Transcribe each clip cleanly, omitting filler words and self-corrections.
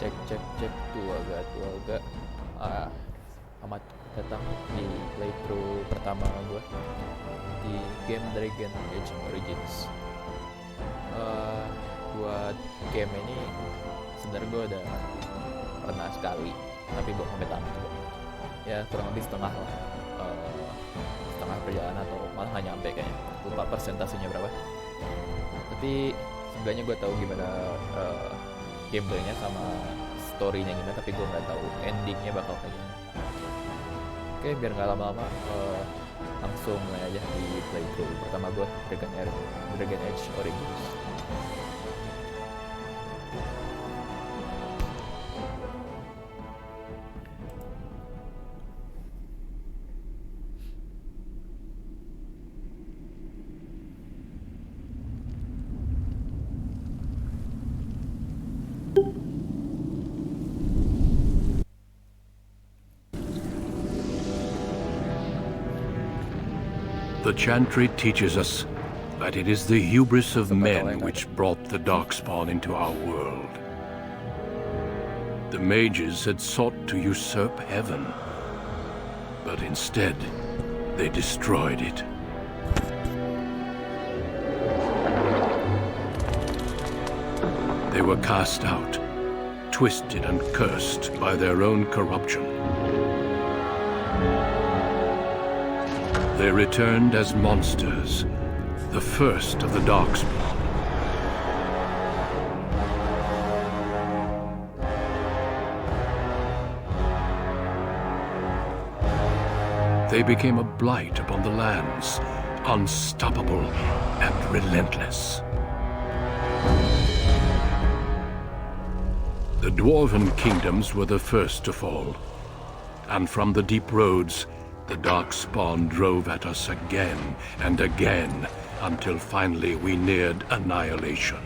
Cek tuaga. Amat datang di playthrough pertama gue di game Dragon Age Origins. Buat game ini sebenarnya gue udah pernah sekali, tapi belum sampai tamat juga. Ya kurang lebih setengah lah, setengah perjalanan atau malah nggak nyampe kayaknya. Lupa persentasenya berapa. Tapi seenggaknya gue tahu gimana gameplaynya sama storynya gimana, tapi gue nggak tahu endingnya bakal kayak gimana. Oke, biar nggak lama-lama, langsung mulai aja di playthrough pertama gue Dragon Age Origins. The Chantry teaches us that it is the hubris of men which brought the Darkspawn into our world. The mages had sought to usurp heaven, but instead they destroyed it. They were cast out, twisted and cursed by their own corruption. They returned as monsters, the first of the Darkspawn. They became a blight upon the lands, unstoppable and relentless. The Dwarven kingdoms were the first to fall, and from the deep roads, the Darkspawn drove at us again and again, until finally we neared annihilation.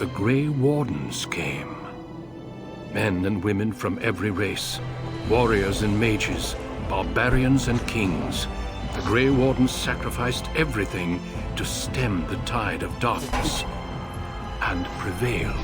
The Grey Wardens came. Men and women from every race, warriors and mages, barbarians and kings. The Grey Wardens sacrificed everything to stem the tide of darkness, and prevailed.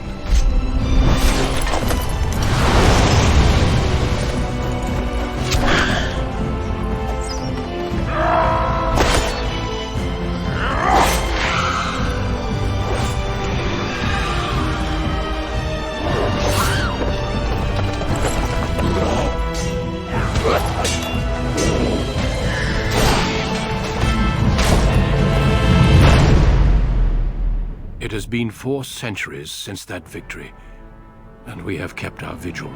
It has been 4 centuries since that victory, and we have kept our vigil.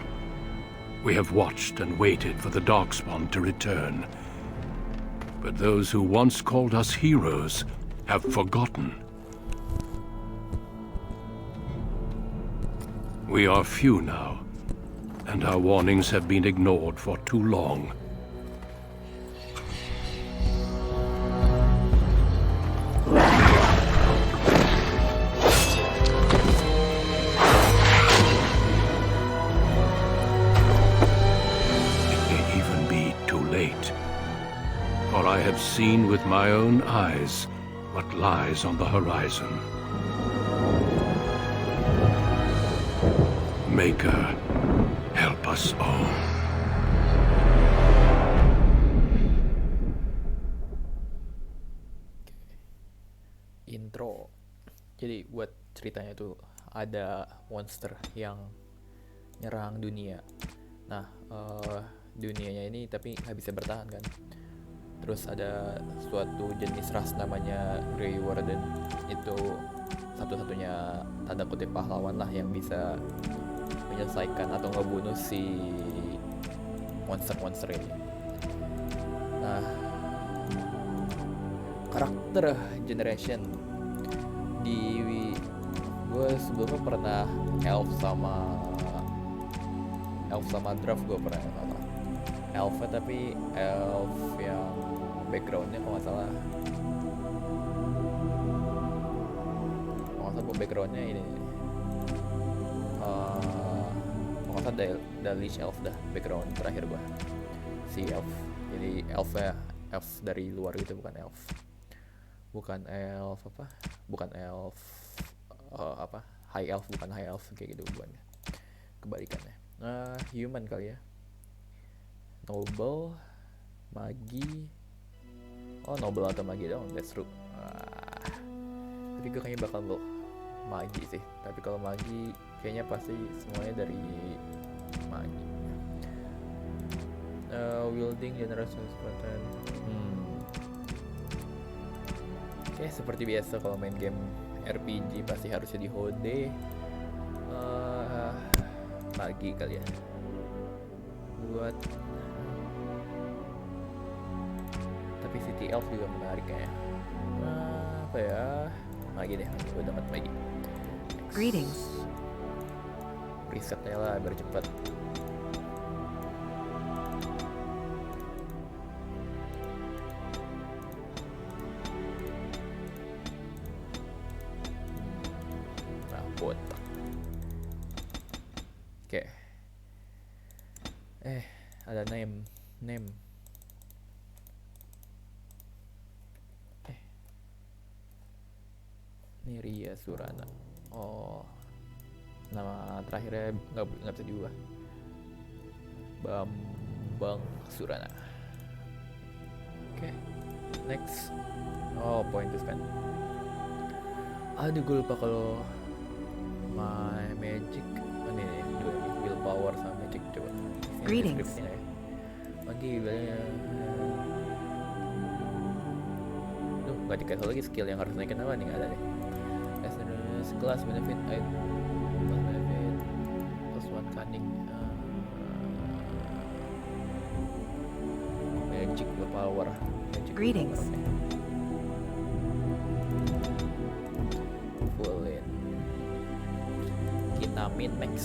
We have watched and waited for the Darkspawn to return. But those who once called us heroes have forgotten. We are few now, and our warnings have been ignored for too long. For I have seen with my own eyes what lies on the horizon. Maker, help us all. Intro. Jadi buat ceritanya tuh ada monster yang nyerang dunia. Nah, dunianya ini tapi nggak bisa bertahan kan. Terus ada suatu jenis ras namanya Grey Warden. Itu satu-satunya tanda kutip pahlawan lah yang bisa menyelesaikan atau ngebunuh si monster-monster ini. Nah, karakter generation di gue sebelumnya pernah elf sama draft. Gue pernah elf tapi elf yang backgroundnya kalau nggak salah backgroundnya ini nggak usah Dalish Elf dah background terakhir gua, si elf. Jadi elfnya elf dari luar gitu, bukan elf apa, bukan elf apa high elf, bukan high elf kayak gitu bukannya, kebalikannya. Human kali ya, noble, magi. Oh, noble atau magi dong, that's true. Tapi gue kayaknya bakal magi sih. Tapi kalau magi kayaknya pasti semuanya dari magi. Wielding generation pattern. Oke, seperti biasa kalau main game RPG pasti harusnya di Hode. Magi kali ya. Buat tapi City Elf juga menarik kayaknya. Apa ya? Magi deh, gue dapat magi. Greetings. Risetnya lah biar cepet. Nah, botak. Oke. Ada name. Ini Ria Surana. Oh, nama terakhirnya nggak bisa diubah. Bambang Surana. Oke, next. Oh, point to spend. Aduh, gue lupa kalau my magic. Ini dua nih, willpower sama magic. Coba. Greetings. Lagi nggak dikasih lagi skill yang harus naikin apa nih, nggak ada deh. Class benefit, plus one cunning, magic power, magic Greetings. Full in. Kita min max.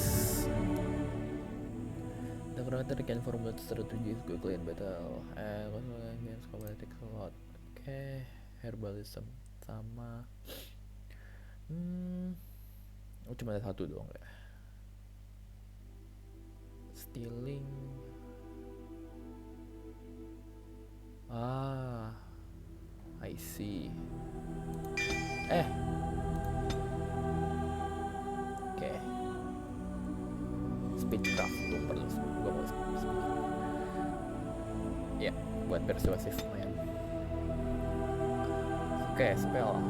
The character can formulate strategies quickly in battle and against combat takes a lot. Oke, herbalism sama cuma ada satu doang ya. Stealing. I see. Oke. Speedcraft belum perlu. Gua mau speed. Ya, buat persuasif lumayan. Oke, spell.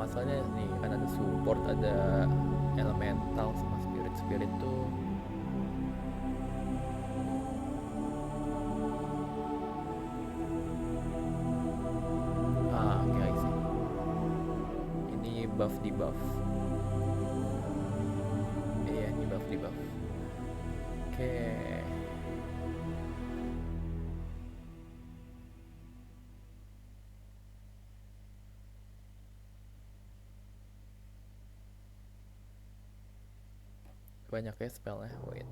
Masalahnya nih kan ada support, ada elemental sama spirit tuh. Oke, I see. Ini buff debuff. Iya, ini buff debuff. Oke. Banyak ya spellnya. Wait.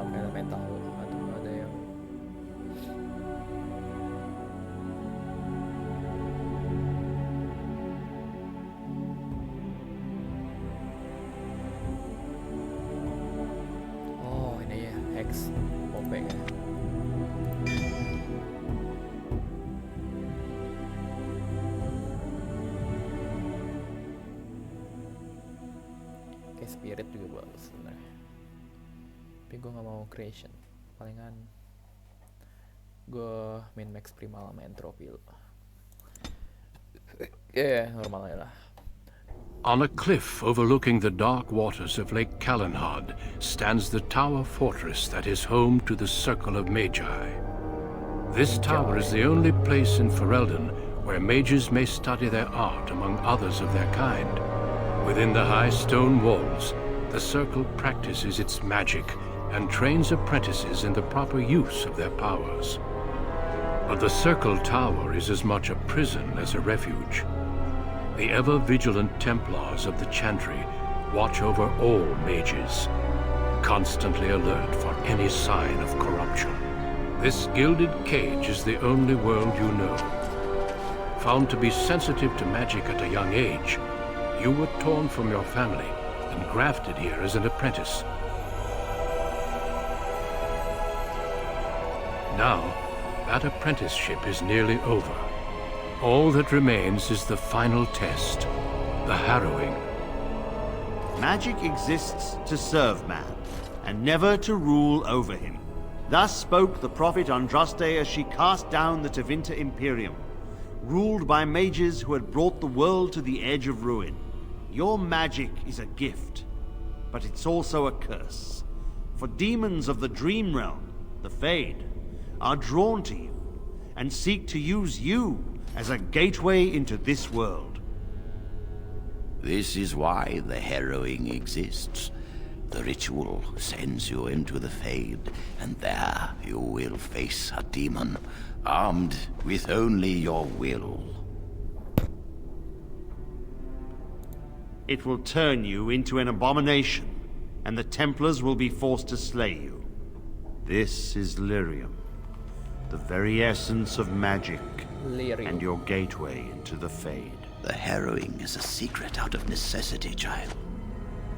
Elemental atau ada yang Hex OP kan. Kayak spirit juga bagus sebenarnya. Tapi gue gak mau creation. Palingan gue min max primal sama entropy lo. Normal aja lah. On a cliff overlooking the dark waters of Lake Kalenhad stands the tower fortress that is home to the Circle of Magi. This tower is the only place in Ferelden where mages may study their art among others of their kind. Within the high stone walls, the Circle practices its magic and trains apprentices in the proper use of their powers. But the Circle Tower is as much a prison as a refuge. The ever-vigilant Templars of the Chantry watch over all mages, constantly alert for any sign of corruption. This gilded cage is the only world you know. Found to be sensitive to magic at a young age, you were torn from your family and grafted here as an apprentice. Now, that apprenticeship is nearly over. All that remains is the final test, the harrowing. Magic exists to serve man, and never to rule over him. Thus spoke the prophet Andraste as she cast down the Tevinter Imperium, ruled by mages who had brought the world to the edge of ruin. Your magic is a gift, but it's also a curse. For demons of the Dream Realm, the Fade, are drawn to you, and seek to use you as a gateway into this world. This is why the harrowing exists. The ritual sends you into the Fade, and there you will face a demon, armed with only your will. It will turn you into an abomination, and the Templars will be forced to slay you. This is Lyrium, the very essence of magic, and your gateway into the Fade. The harrowing is a secret out of necessity, child.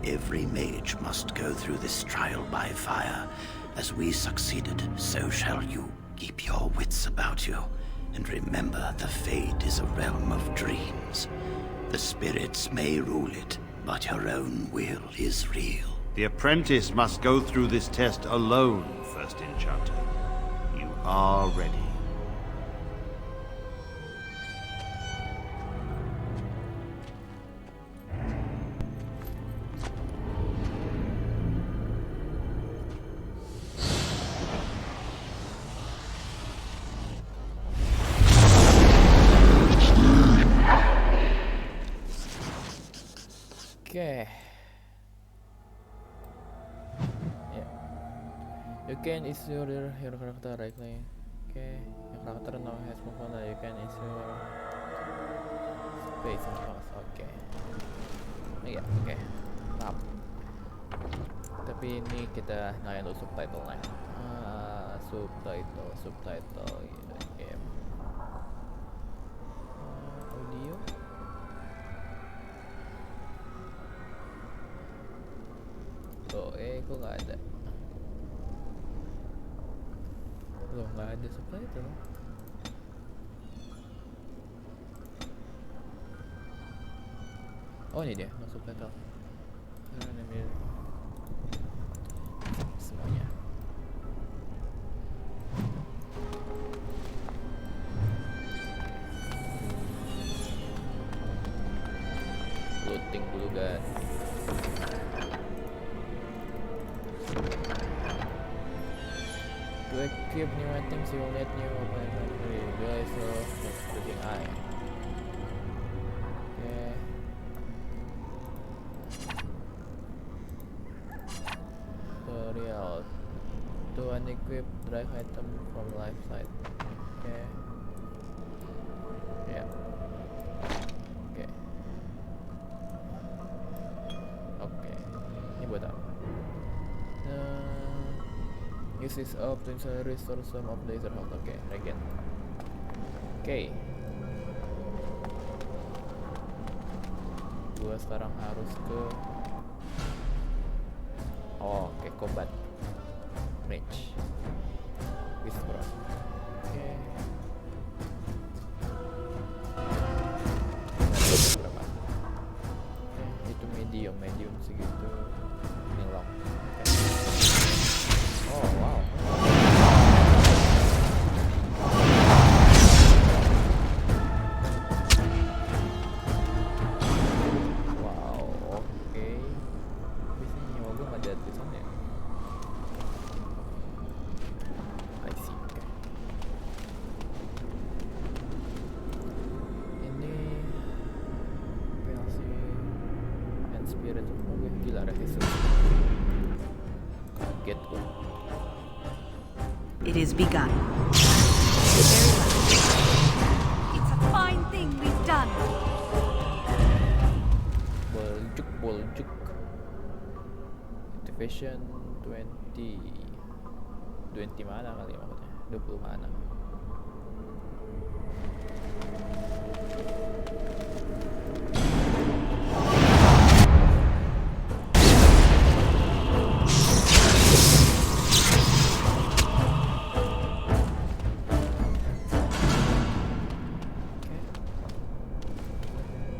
Every mage must go through this trial by fire. As we succeeded, so shall you. Keep your wits about you, and remember the Fade is a realm of dreams. The spirits may rule it, but your own will is real. The apprentice must go through this test alone, First Enchanter. You are ready. Oke. Ya. You can issue your character right now. Oke. Your character now has moved on. You can issue space and mouse. Oke. Iya, oke. Paham. Tapi ini kita nyalain dulu subtitle-nya. Subtitle game. Audio. Loh, kok nggak ada? Loh, nggak ada subtitle. Oh, ini dia, no subtitle. Semuanya. Loading dulu, guys. To equip new items, you will need new inventory. Guys, so that's the thing I. Okay. Tutorial. To unequip drive item from life side. Okay. Yeah. Okay. Okay. Ini buat apa? Use this up to restore some of the laser health. Oke, regen. Oke. Gua sekarang harus ke oke, combat range. Withdraw. Oke. Berapa? Oke, itu medium segitu. Ini long. Oke. Oh, wow. Wow, oke. Biasanya nyawa gue nggak ada tulisannya. I see, oke. Ini PLC and Spirit. Oke, gila resistance. Kaget gue. It is begun. Very well. It's a fine thing we've done. Boljuk. Activation 20 mana kali ya maksudnya? 20 mana.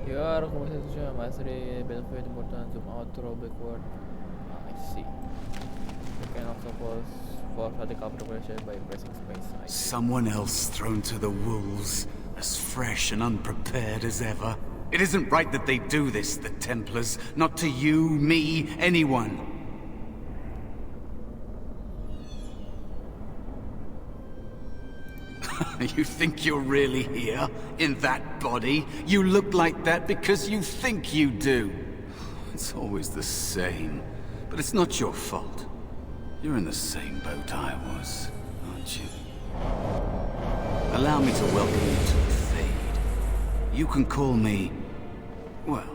Your conversation mastery benefit important zoom out throw backward. I see. You can also pause for vertical progression by pressing space. I see. Someone else thrown to the wolves, as fresh and unprepared as ever. It isn't right that they do this, the Templars. Not to you, me, anyone. You think you're really here? In that body? You look like that because you think you do. It's always the same. But it's not your fault. You're in the same boat I was, aren't you? Allow me to welcome you to the Fade. You can call me, well,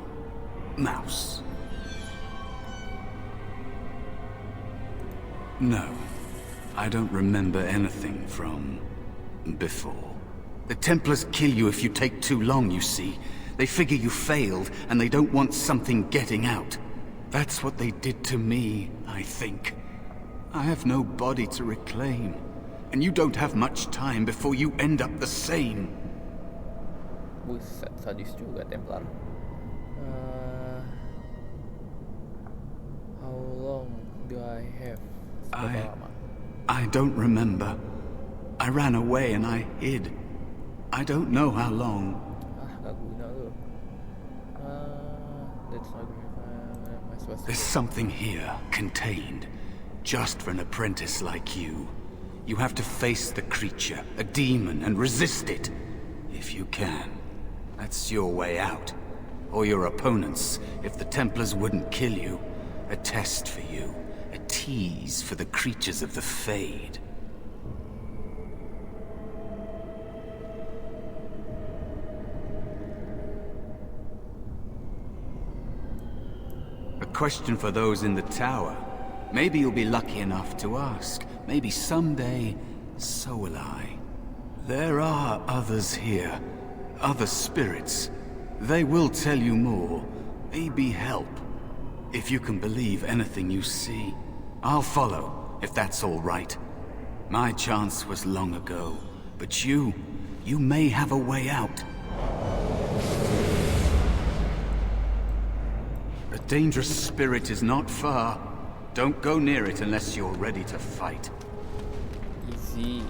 Mouse. No, I don't remember anything from before. The Templars kill you if you take too long, you see. They figure you failed, and they don't want something getting out. That's what they did to me, I think. I have no body to reclaim, and you don't have much time before you end up the same. Buset, sadis juga Templar. How long do I have? Seberapa lama? I don't remember. I ran away and I hid. I don't know how long. Gak guna lu. That's not good. There's something here, contained. Just for an apprentice like you. You have to face the creature, a demon, and resist it. If you can. That's your way out. Or your opponents, if the Templars wouldn't kill you. A test for you. A tease for the creatures of the Fade. A question for those in the tower. Maybe you'll be lucky enough to ask. Maybe someday, so will I. There are others here. Other spirits. They will tell you more. Maybe help. If you can believe anything you see. I'll follow, if that's all right. My chance was long ago. But you may have a way out. A dangerous spirit is not far. Don't go near it unless you're ready to fight. Easy.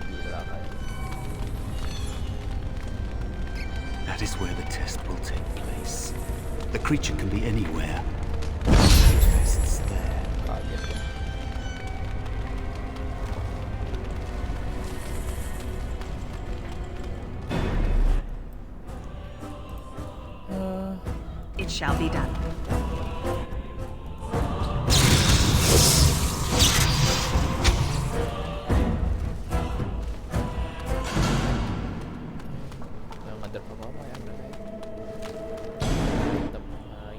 Gila kayak. That is where the test will take place. The creature can be anywhere. The test's there. Kaget ya. It shall be done. Yang ada apa-apa ya. Tetap gimana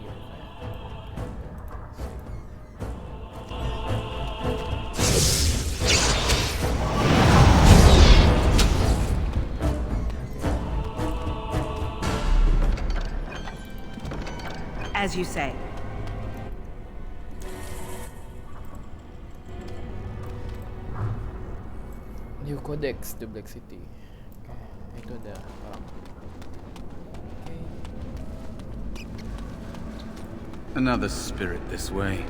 As you say. New Codex The Black City. Oke, itu ada orang. Oke. Another spirit this way.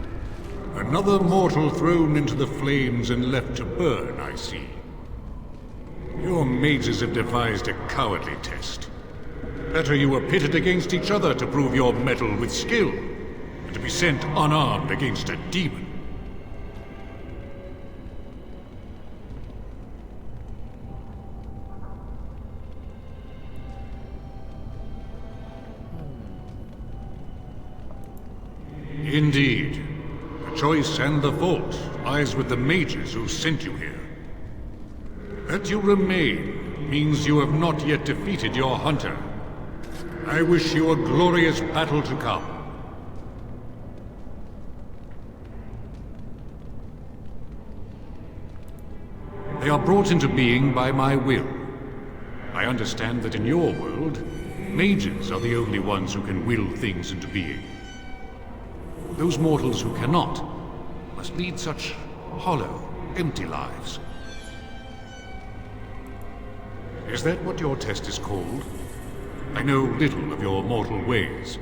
Another mortal thrown into the flames and left to burn, I see. Your mages have devised a cowardly test. Better you were pitted against each other to prove your mettle with skill, and to be sent unarmed against a demon. Indeed. The choice and the fault lies with the mages who sent you here. That you remain means you have not yet defeated your hunter. I wish you a glorious battle to come. They are brought into being by my will. I understand that in your world, mages are the only ones who can will things into being. Those mortals who cannot must lead such hollow, empty lives. Is that what your test is called? I know little of your mortal ways.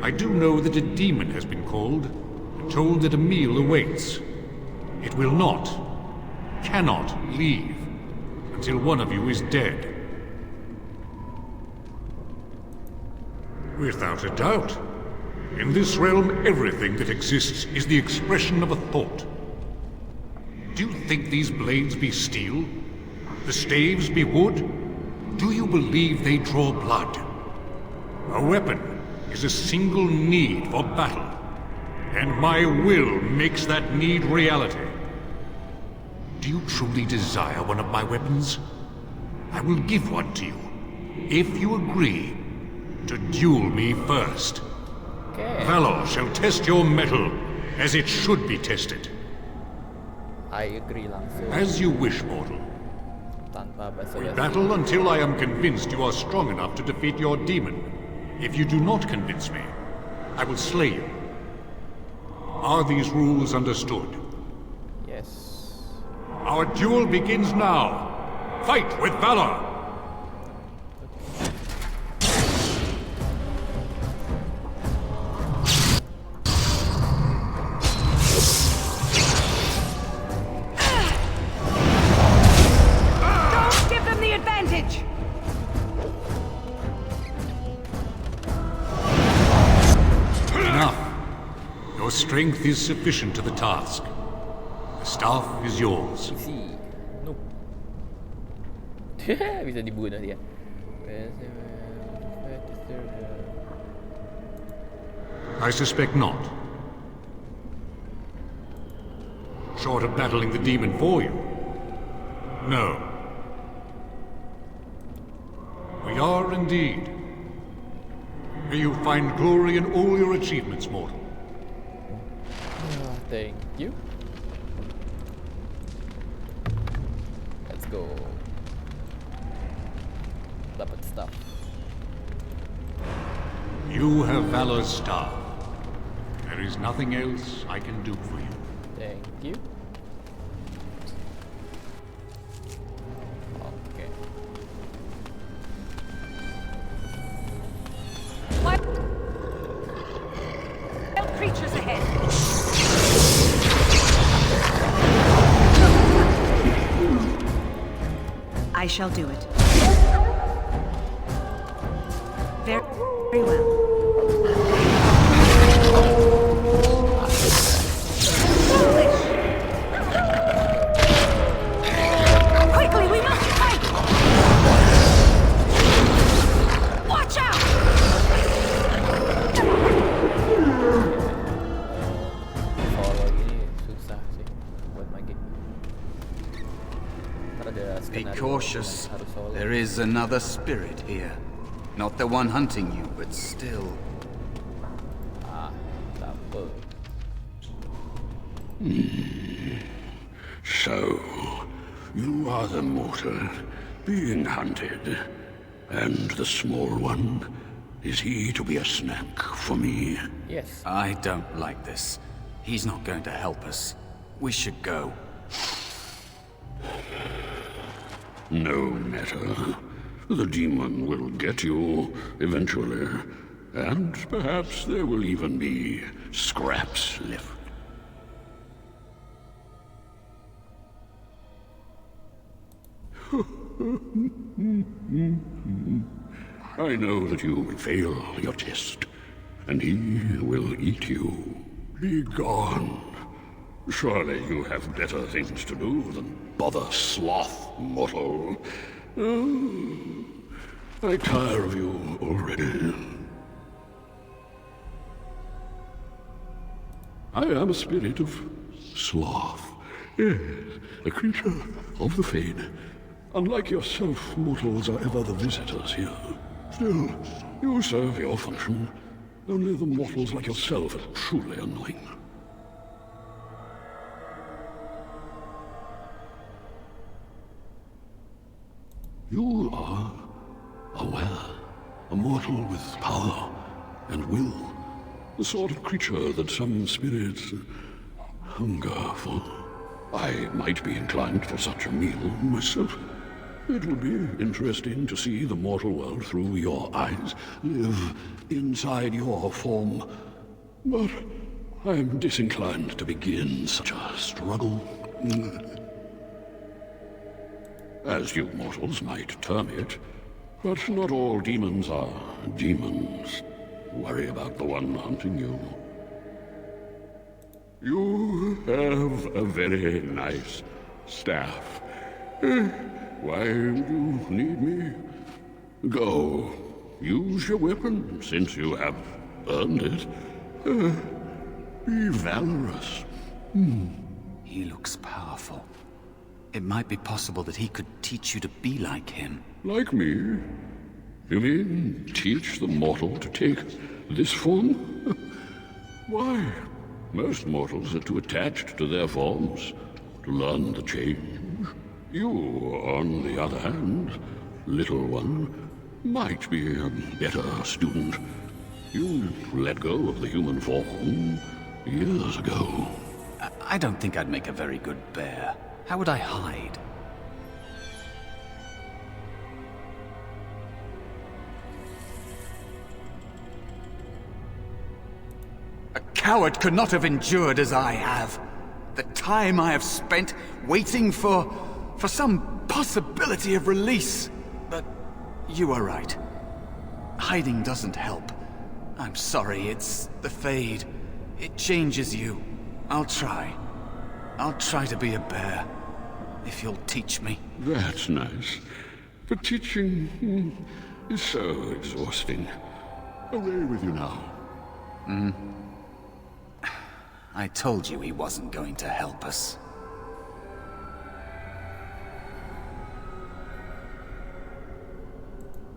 I do know that a demon has been called, and told that a meal awaits. It will not, cannot leave, until one of you is dead. Without a doubt. In this realm, everything that exists is the expression of a thought. Do you think these blades be steel? The staves be wood? Do you believe they draw blood? A weapon is a single need for battle, and my will makes that need reality. Do you truly desire one of my weapons? I will give one to you, if you agree to duel me first. Okay. Valor shall test your mettle as it should be tested. I agree langsung. As you wish, mortal. Tanpa We basa-basi. battle until I am convinced you are strong enough to defeat your demon. If you do not convince me, I will slay you. Are these rules understood? Yes. Our duel begins now. Fight with valor! Don't give them the advantage! Enough. Your strength is sufficient to the task. The staff is yours. Easy. Nope. Bisa dibunuh dia. I suspect not. Short of battling the demon for you? No. We are indeed. May you find glory in all your achievements, mortal. Thank you. Let's go. Dapat stuff. You have Valor's staff. There is nothing else I can do for you. Thank you. Okay. What? Creatures ahead! I shall do it. Very well. Quickly, we must fight! Watch out! Follow gini susah sih buat magik. Ntar ada Be skenario cautious. yang harus solo. There is another spirit here. Not the one hunting you, but still. Ah, tak apa. So, you are the mortal being hunted. And the small one, is he to be a snack for me? Yes. I don't like this. He's not going to help us. We should go. No matter. The demon will get you eventually. And perhaps there will even be scraps left. I know that you will fail your test, and he will eat you. Be gone. Surely you have better things to do than bother sloth, mortal. I tire of you already. I am a spirit of sloth. Yes, a creature of the Fade. Unlike yourself, mortals are ever the visitors here. Still, you serve your function. Only the mortals like yourself are truly annoying. You are aware, a mortal with power and will. The sort of creature that some spirits hunger for. I might be inclined for such a meal myself. It would be interesting to see the mortal world through your eyes, live inside your form. But I'm disinclined to begin such a struggle. As you mortals might term it, but not all demons are demons. Worry about the one hunting you. You have a very nice staff. Why would you need me? Go. Use your weapon, since you have earned it. Be valorous. He looks powerful. It might be possible that he could teach you to be like him. Like me? You mean teach the mortal to take this form? Why? Most mortals are too attached to their forms to learn the change. You, on the other hand, little one, might be a better student. You let go of the human form years ago. I don't think I'd make a very good bear. How would I hide? A coward could not have endured as I have. The time I have spent waiting for some possibility of release. But you are right. Hiding doesn't help. I'm sorry, it's the Fade. It changes you. I'll try. I'll try to be a bear. If you'll teach me. That's nice. But teaching is so exhausting. Away with you now. I told you he wasn't going to help us.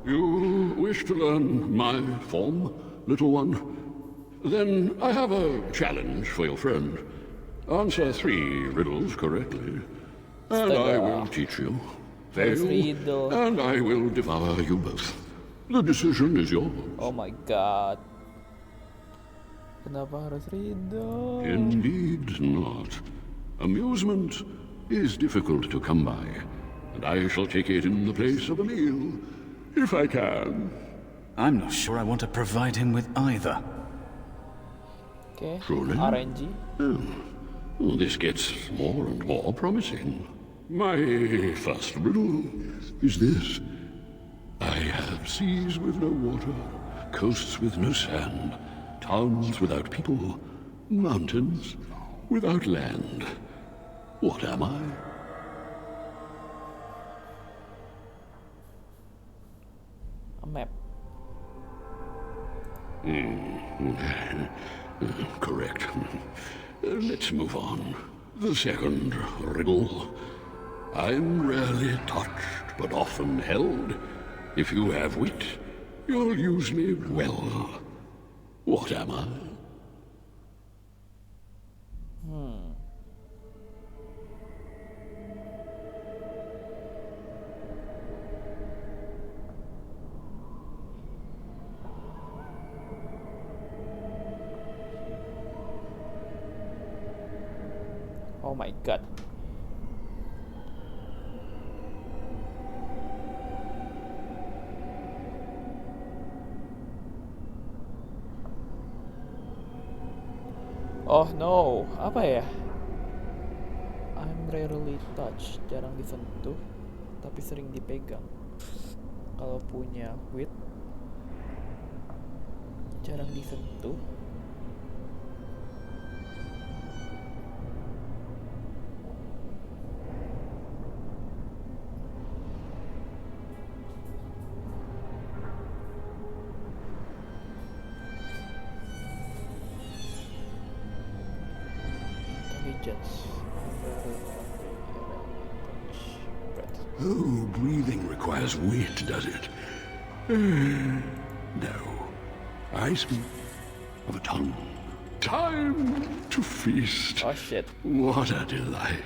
You wish to learn my form, little one? Then I have a challenge for your friend. Answer 3 riddles correctly, and I will teach you. Fail, and I will devour you both. The decision is yours. Oh my god. Kenapa harus riddle? Indeed not. Amusement is difficult to come by, and I shall take it in the place of a meal, if I can. I'm not sure I want to provide him with either. Okay, Truly? RNG. Oh, this gets more and more promising. My first riddle is this. I have seas with no water, coasts with no sand, towns without people, mountains without land. What am I? A map. Correct. Let's move on. The second riddle. I'm rarely touched, but often held. If you have wit, you'll use me well. What am I? Oh my god. Oh no, apa ya? I'm rarely touched, jarang disentuh, tapi sering dipegang. Kalau punya wit, jarang disentuh. Intelligence. Oh, breathing requires wit, does it? No. I speak of a tongue. Time to feast. Oh shit. What a delight.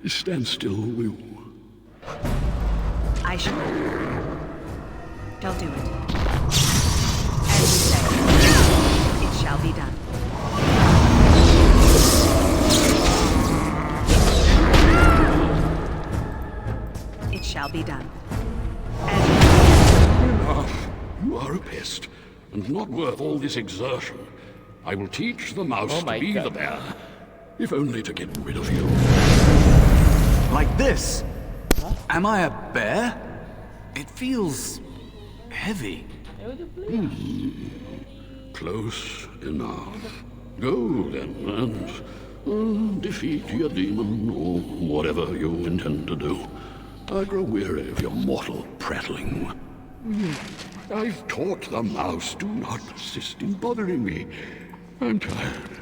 Stand still, will you? I shall do it. As you say, it shall be done. It shall be done. As you Enough. You are a pest, and not worth all this exertion. I will teach the mouse Oh to my be God. the bear, if only to get rid of you. Like this? Am I a bear? It feels heavy. Close enough. Go then, and defeat your demon, or whatever you intend to do. I grow weary of your mortal prattling. I've taught the mouse, do not persist in bothering me. I'm tired.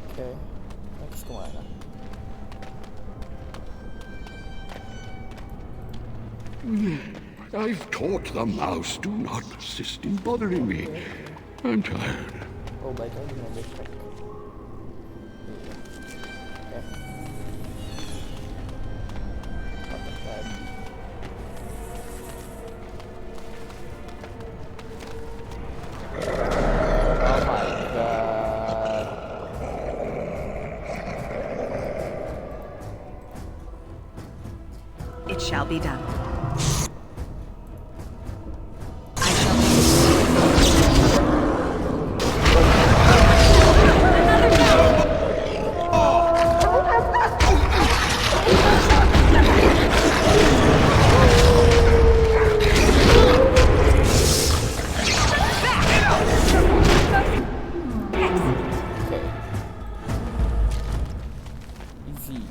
Oke, next kemana? I've taught the mouse, do not persist in bothering me. I'm tired. Oh, baik lagi mau backpack. Oke. Apa tadi? Oh my god. It shall be done. Oke. Easy.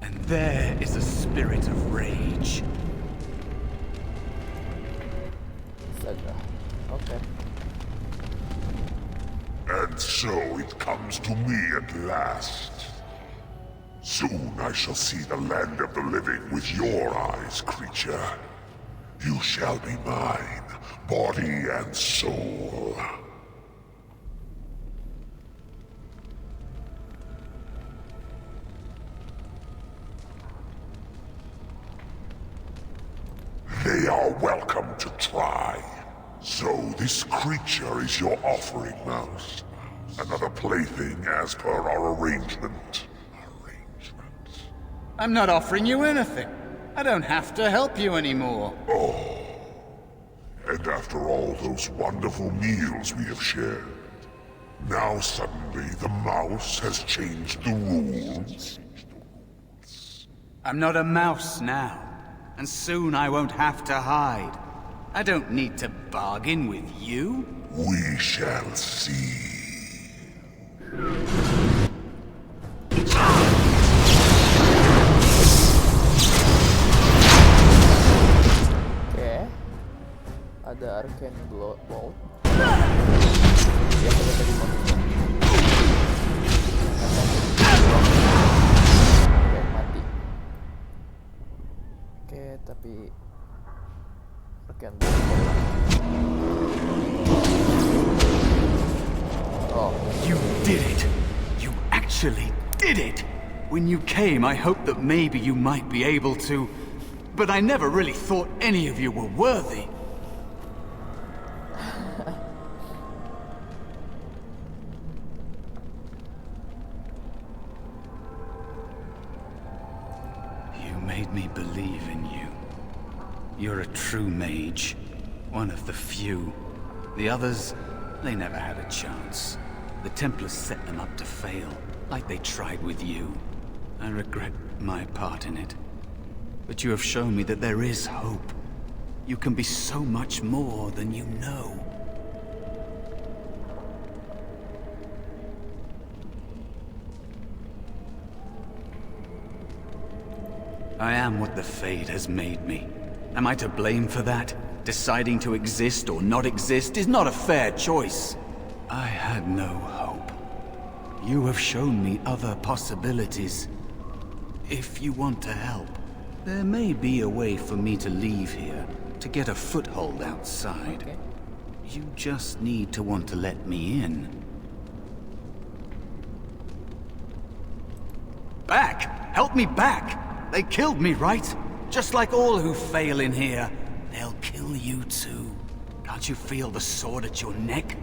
And there is a spirit of rage. Astaga. Oke. And so it comes to me at last. Soon I shall see the land of the living with your eyes, creature. You shall be mine, body and soul. They are welcome to try. So this creature is your offering, Mouse. Another plaything as per our arrangement. I'm not offering you anything. I don't have to help you anymore. And after all those wonderful meals we have shared, now suddenly the mouse has changed the rules? I'm not a mouse now, and soon I won't have to hide. I don't need to bargain with you. We shall see. Oke. Ada arcane bolt. Ya, coba tadi mau. Oke, mati. Oke, tapi arcane bolt. Oh, You did it! You actually did it! When you came, I hoped that maybe you might be able to, but I never really thought any of you were worthy. You made me believe in you. You're a true mage. One of the few. The others, they never had a chance. The Templars set them up to fail, like they tried with you. I regret my part in it. But you have shown me that there is hope. You can be so much more than you know. I am what the Fade has made me. Am I to blame for that? Deciding to exist or not exist is not a fair choice. I had no hope. You have shown me other possibilities. If you want to help, there may be a way for me to leave here, to get a foothold outside. Okay. You just need to want to let me in. Back! Help me back! They killed me, right? Just like all who fail in here. They'll kill you too. Can't you feel the sword at your neck?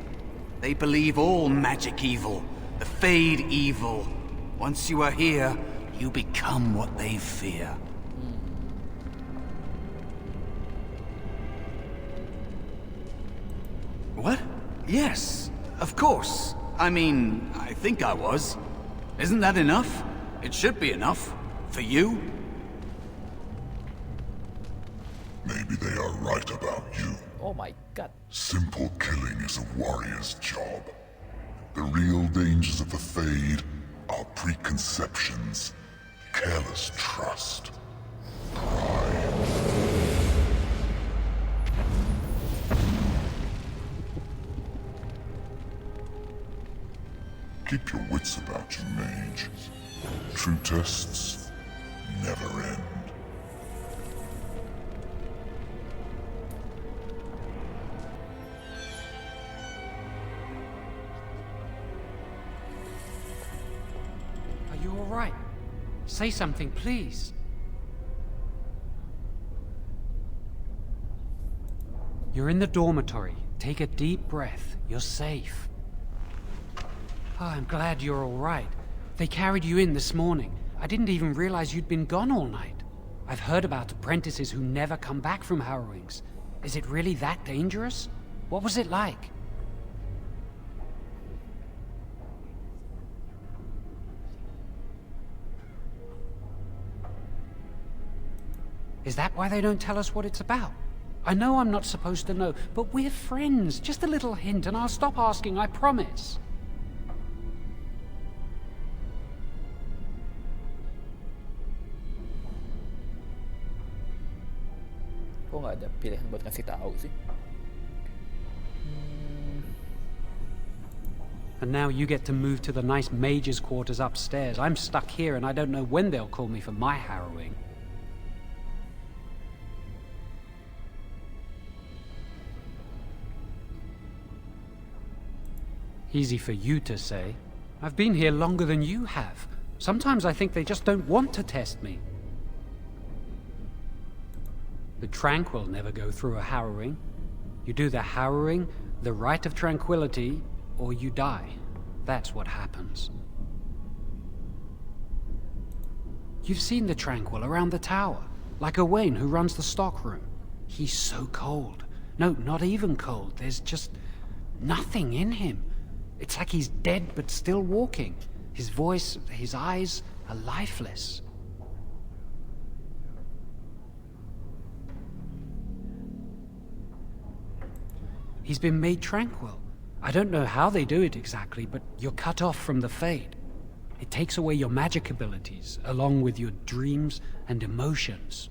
They believe all magic evil, the Fade evil. Once you are here, you become what they fear. What? Yes, of course. I mean, I think I was. Isn't that enough? It should be enough. For you? Maybe they are right about you. Oh my god. Simple killing is a warrior's job. The real dangers of the Fade are preconceptions, careless trust, pride. Keep your wits about you, mage. True tests never end. Are you all right? Say something, please. You're in the dormitory. Take a deep breath. You're safe. Oh, I'm glad you're all right. They carried you in this morning. I didn't even realize you'd been gone all night. I've heard about apprentices who never come back from harrowings. Is it really that dangerous? What was it like? Is that why they don't tell us what it's about? I know I'm not supposed to know, but we're friends. Just a little hint and I'll stop asking, I promise. Kok nggak ada pilihan buat ngasih tahu sih? And now you get to move to the nice mage's quarters upstairs. I'm stuck here and I don't know when they'll call me for my harrowing. Easy for you to say. I've been here longer than you have. Sometimes I think they just don't want to test me. The Tranquil never go through a harrowing. You do the harrowing, the rite of tranquility, or you die. That's what happens. You've seen the Tranquil around the tower, like Owain who runs the stockroom. He's so cold. No, not even cold. There's just nothing in him. It's like he's dead but still walking. His voice, his eyes are lifeless. He's been made tranquil. I don't know how they do it exactly, but you're cut off from the Fade. It takes away your magic abilities, along with your dreams and emotions.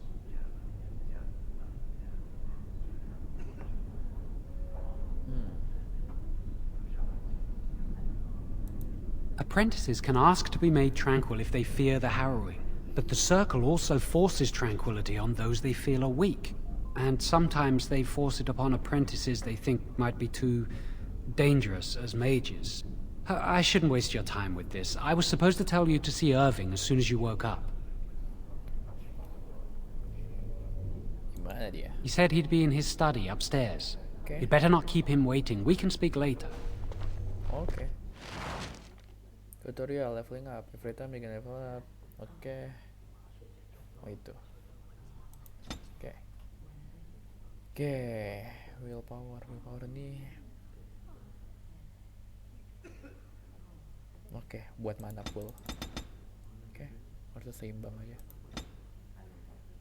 Apprentices can ask to be made tranquil if they fear the harrowing, but the Circle also forces tranquility on those they feel are weak. And sometimes they force it upon apprentices they think might be too dangerous as mages. I shouldn't waste your time with this. I was supposed to tell you to see Irving as soon as you woke up. Gimana dia? He said he'd be in his study upstairs. Okay. You'd better not keep him waiting. We can speak later. Okay. Tutorial leveling up. Every time you can level up. Okay. Oh itu. Okay. Oke, willpower nih. Oke, buat mana full. Oke, harus seimbang aja.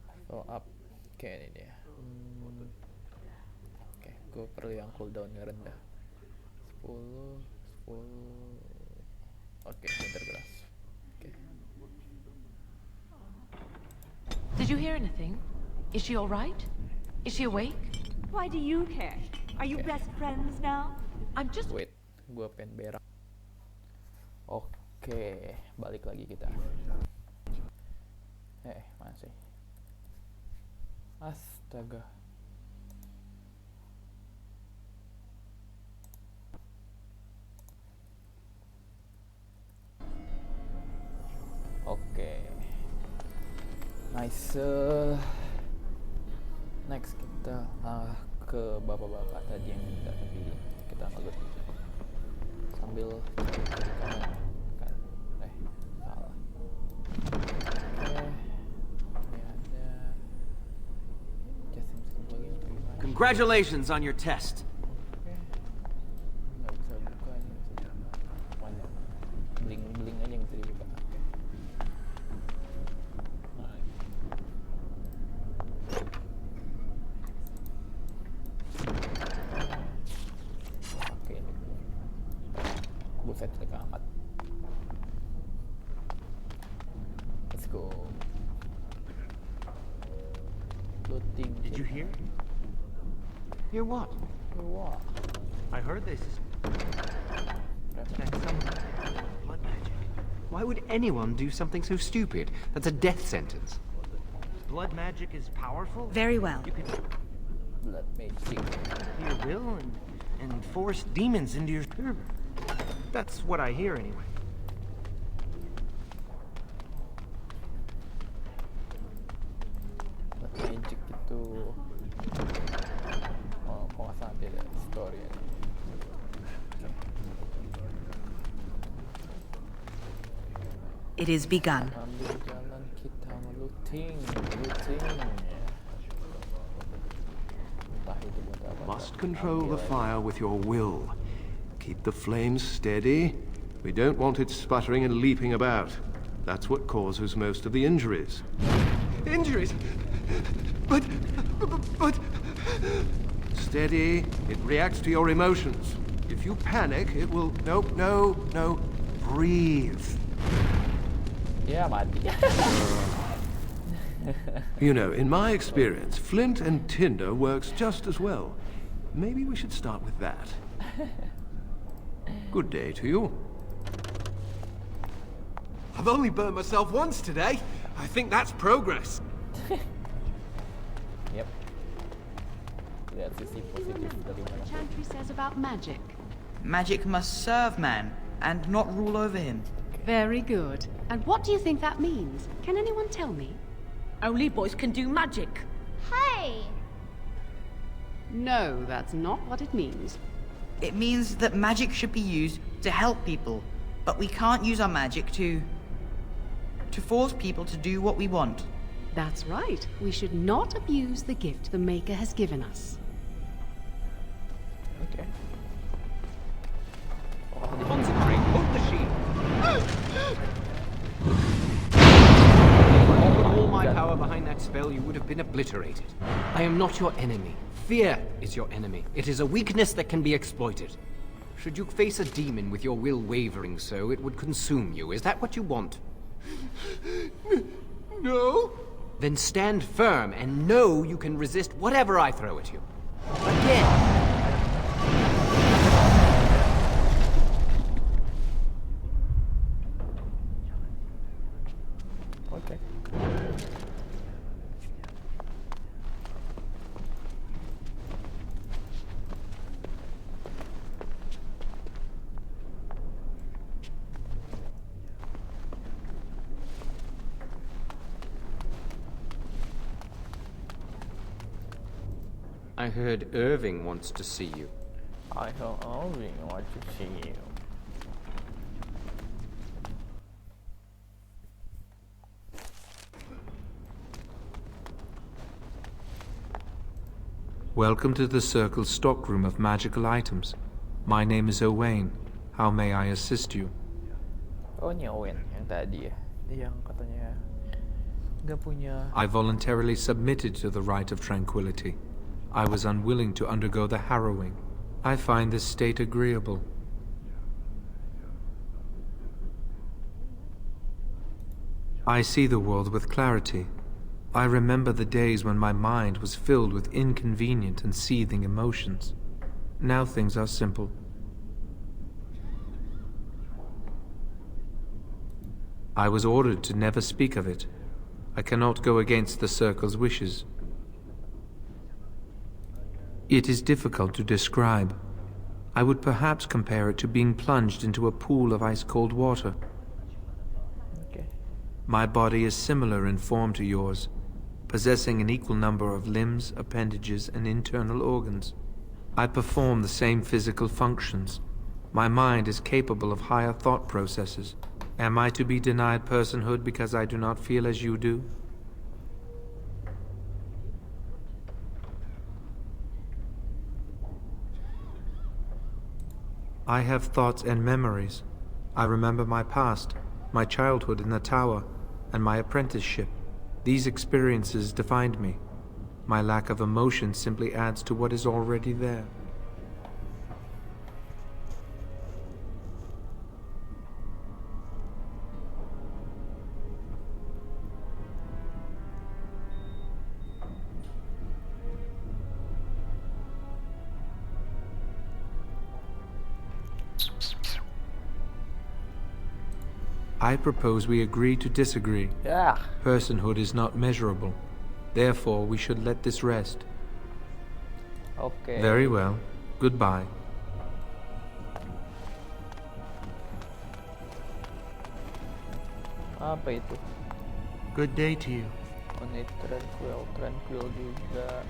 Level up. Oke, ini dia. Oke, gue perlu yang cooldownnya rendah. 10. Oke, Wintergrass. Oke. Did you hear anything? Is she all right? Is she awake? Why do you care? Are you best friends now? I'm just... Wait, gua pengen berak. Oke, balik lagi kita. Masih. Astaga. Oke. Nice. Next kita ke bapak-bapak tadi yang minta, tapi kita ngelut sambil cari kiri kanan kan. Salah. Oke. Ini ada Jasim lagi atau gimana? Congratulations on your test. Oke. Nggak bisa buka, ini bisa buka. Mana? Bling-bling aja yang bisa dibuka. Oke. Oke, ini buset mereka amat. Let's go. Looting. Did you hear? Hear what? Wah. I heard they suspect someone blood magic. Why would anyone do something so stupid? That's a death sentence. Blood magic is powerful? Very well. You can Blood magic. your will and force demons into your... That's what I hear anyway. Blood magic itu kok nggak salah beda story ya. It is begun. Ambil jalan kita looting. Entah itu buat apa. Must control the Ambil aja. fire with your will. Keep the flames steady. We don't want it sputtering and leaping about. That's what causes most of the injuries. Injuries? But... Steady. It reacts to your emotions. If you panic, it will... No. Breathe. Ya mati. You know, in my experience, flint and tinder works just as well. Maybe we should start with that. Good day to you. I've only burnt myself once today. I think that's progress. Yep. Lihat sisi positif dari mana. Chantry says about magic. Magic must serve man, and not rule over him. Very good. And what do you think that means? Can anyone tell me? Only boys can do magic. Hey! No, that's not what it means. It means that magic should be used to help people, but we can't use our magic to force people to do what we want. That's right. We should not abuse the gift the Maker has given us. Oke. Concentrate. Hold the shield. With all my power behind that spell, you would have been obliterated. I am not your enemy. Fear is your enemy. It is a weakness that can be exploited. Should you face a demon with your will wavering so, it would consume you. Is that what you want? No. Then stand firm and know you can resist whatever I throw at you. Again. Oke. I heard Irving wants to see you. I heard Irving want to see you. Welcome to the Circle's stockroom of magical items. My name is Owain. How may I assist you? Oh, ini Owen yang tadi ya. Dia yang katanya nggak punya. I voluntarily submitted to the rite of tranquility. I was unwilling to undergo the harrowing. I find this state agreeable. I see the world with clarity. I remember the days when my mind was filled with inconvenient and seething emotions. Now things are simple. I was ordered to never speak of it. I cannot go against the Circle's wishes. It is difficult to describe. I would perhaps compare it to being plunged into a pool of ice-cold water. Okay. My body is similar in form to yours, possessing an equal number of limbs, appendages, and internal organs. I perform the same physical functions. My mind is capable of higher thought processes. Am I to be denied personhood because I do not feel as you do? I have thoughts and memories. I remember my past, my childhood in the tower, and my apprenticeship. These experiences defined me. My lack of emotion simply adds to what is already there. I propose we agree to disagree. Yeah. Personhood is not measurable. Therefore, we should let this rest. Okay. Very well. Goodbye. Apa itu? Good day to you. Menit tranquil juga.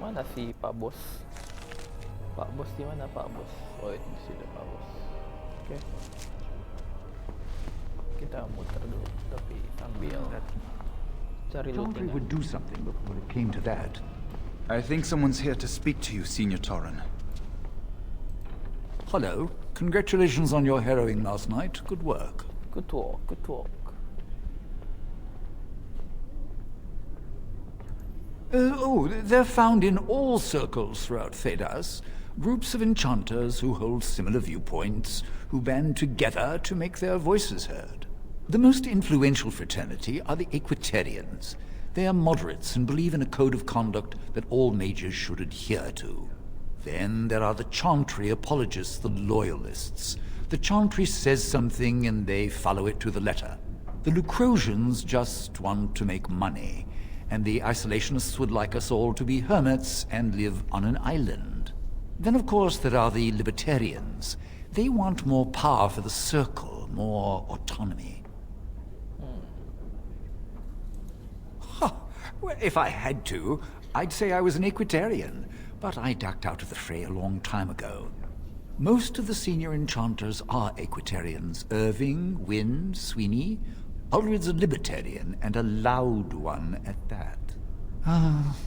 Mana si Pak Bos? Pak Bos di mana Pak Bos? Oh, itu di sini Pak Bos. Oke. Kita muter dulu, tapi sambil cari Thought we looting. would do something before it came to that. I think someone's here to speak to you, Senior Torren. Hello. Congratulations on your harrowing last night. Good work. Good talk, good talk. They're found in all circles throughout Thedas. Groups of enchanters who hold similar viewpoints, who band together to make their voices heard. The most influential fraternity are the Equitarians. They are moderates and believe in a code of conduct that all mages should adhere to. Then there are the Chantry apologists, the Loyalists. The Chantry says something and they follow it to the letter. The Lucrosians just want to make money, and the Isolationists would like us all to be hermits and live on an island. Then, of course, there are the Libertarians. They want more power for the Circle, more autonomy. Huh. Well, if I had to, I'd say I was an Equitarian, but I ducked out of the fray a long time ago. Most of the senior enchanters are Equitarians. Irving, Wynne, Sweeney. Ulrid's a Libertarian, and a loud one at that.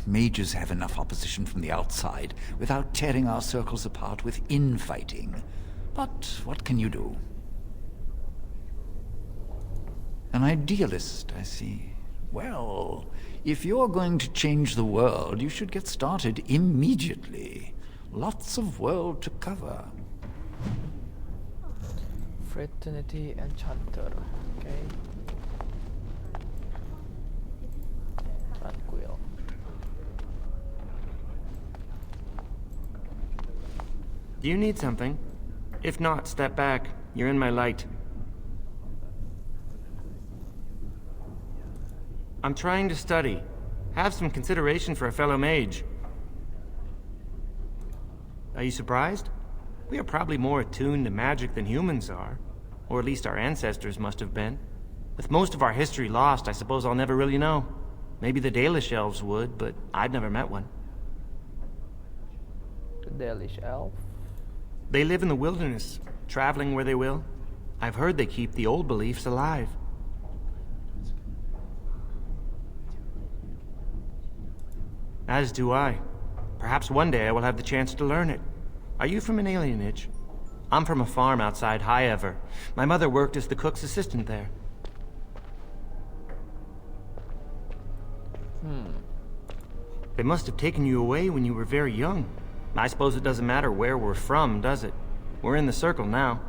Mages have enough opposition from the outside without tearing our circles apart with infighting. But what can you do? An idealist, I see. Well, if you're going to change the world, you should get started immediately. Lots of world to cover. Fraternity Enchanter. Okay. Tranquil. Do you need something? If not, step back. You're in my light. I'm trying to study. Have some consideration for a fellow mage. Are you surprised? We are probably more attuned to magic than humans are. Or at least our ancestors must have been. With most of our history lost, I suppose I'll never really know. Maybe the Dalish elves would, but I've never met one. The Dalish elf? They live in the wilderness, traveling where they will. I've heard they keep the old beliefs alive. As do I. Perhaps one day I will have the chance to learn it. Are you from an alienage? I'm from a farm outside Highever. My mother worked as the cook's assistant there. They must have taken you away when you were very young. I suppose it doesn't matter where we're from, does it? We're in the Circle now.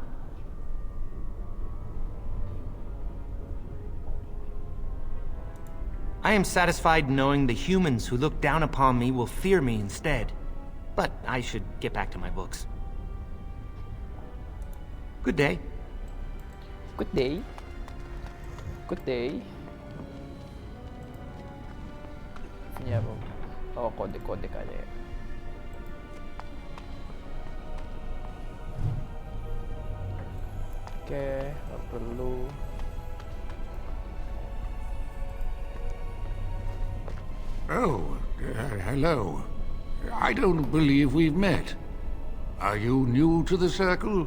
I am satisfied knowing the humans who look down upon me will fear me instead. But I should get back to my books. Good day. Good day. Good day. Ini apa? Oh, kode-kode aja ya. Oke, nggak perlu. Oh, hello. I don't believe we've met. Are you new to the Circle?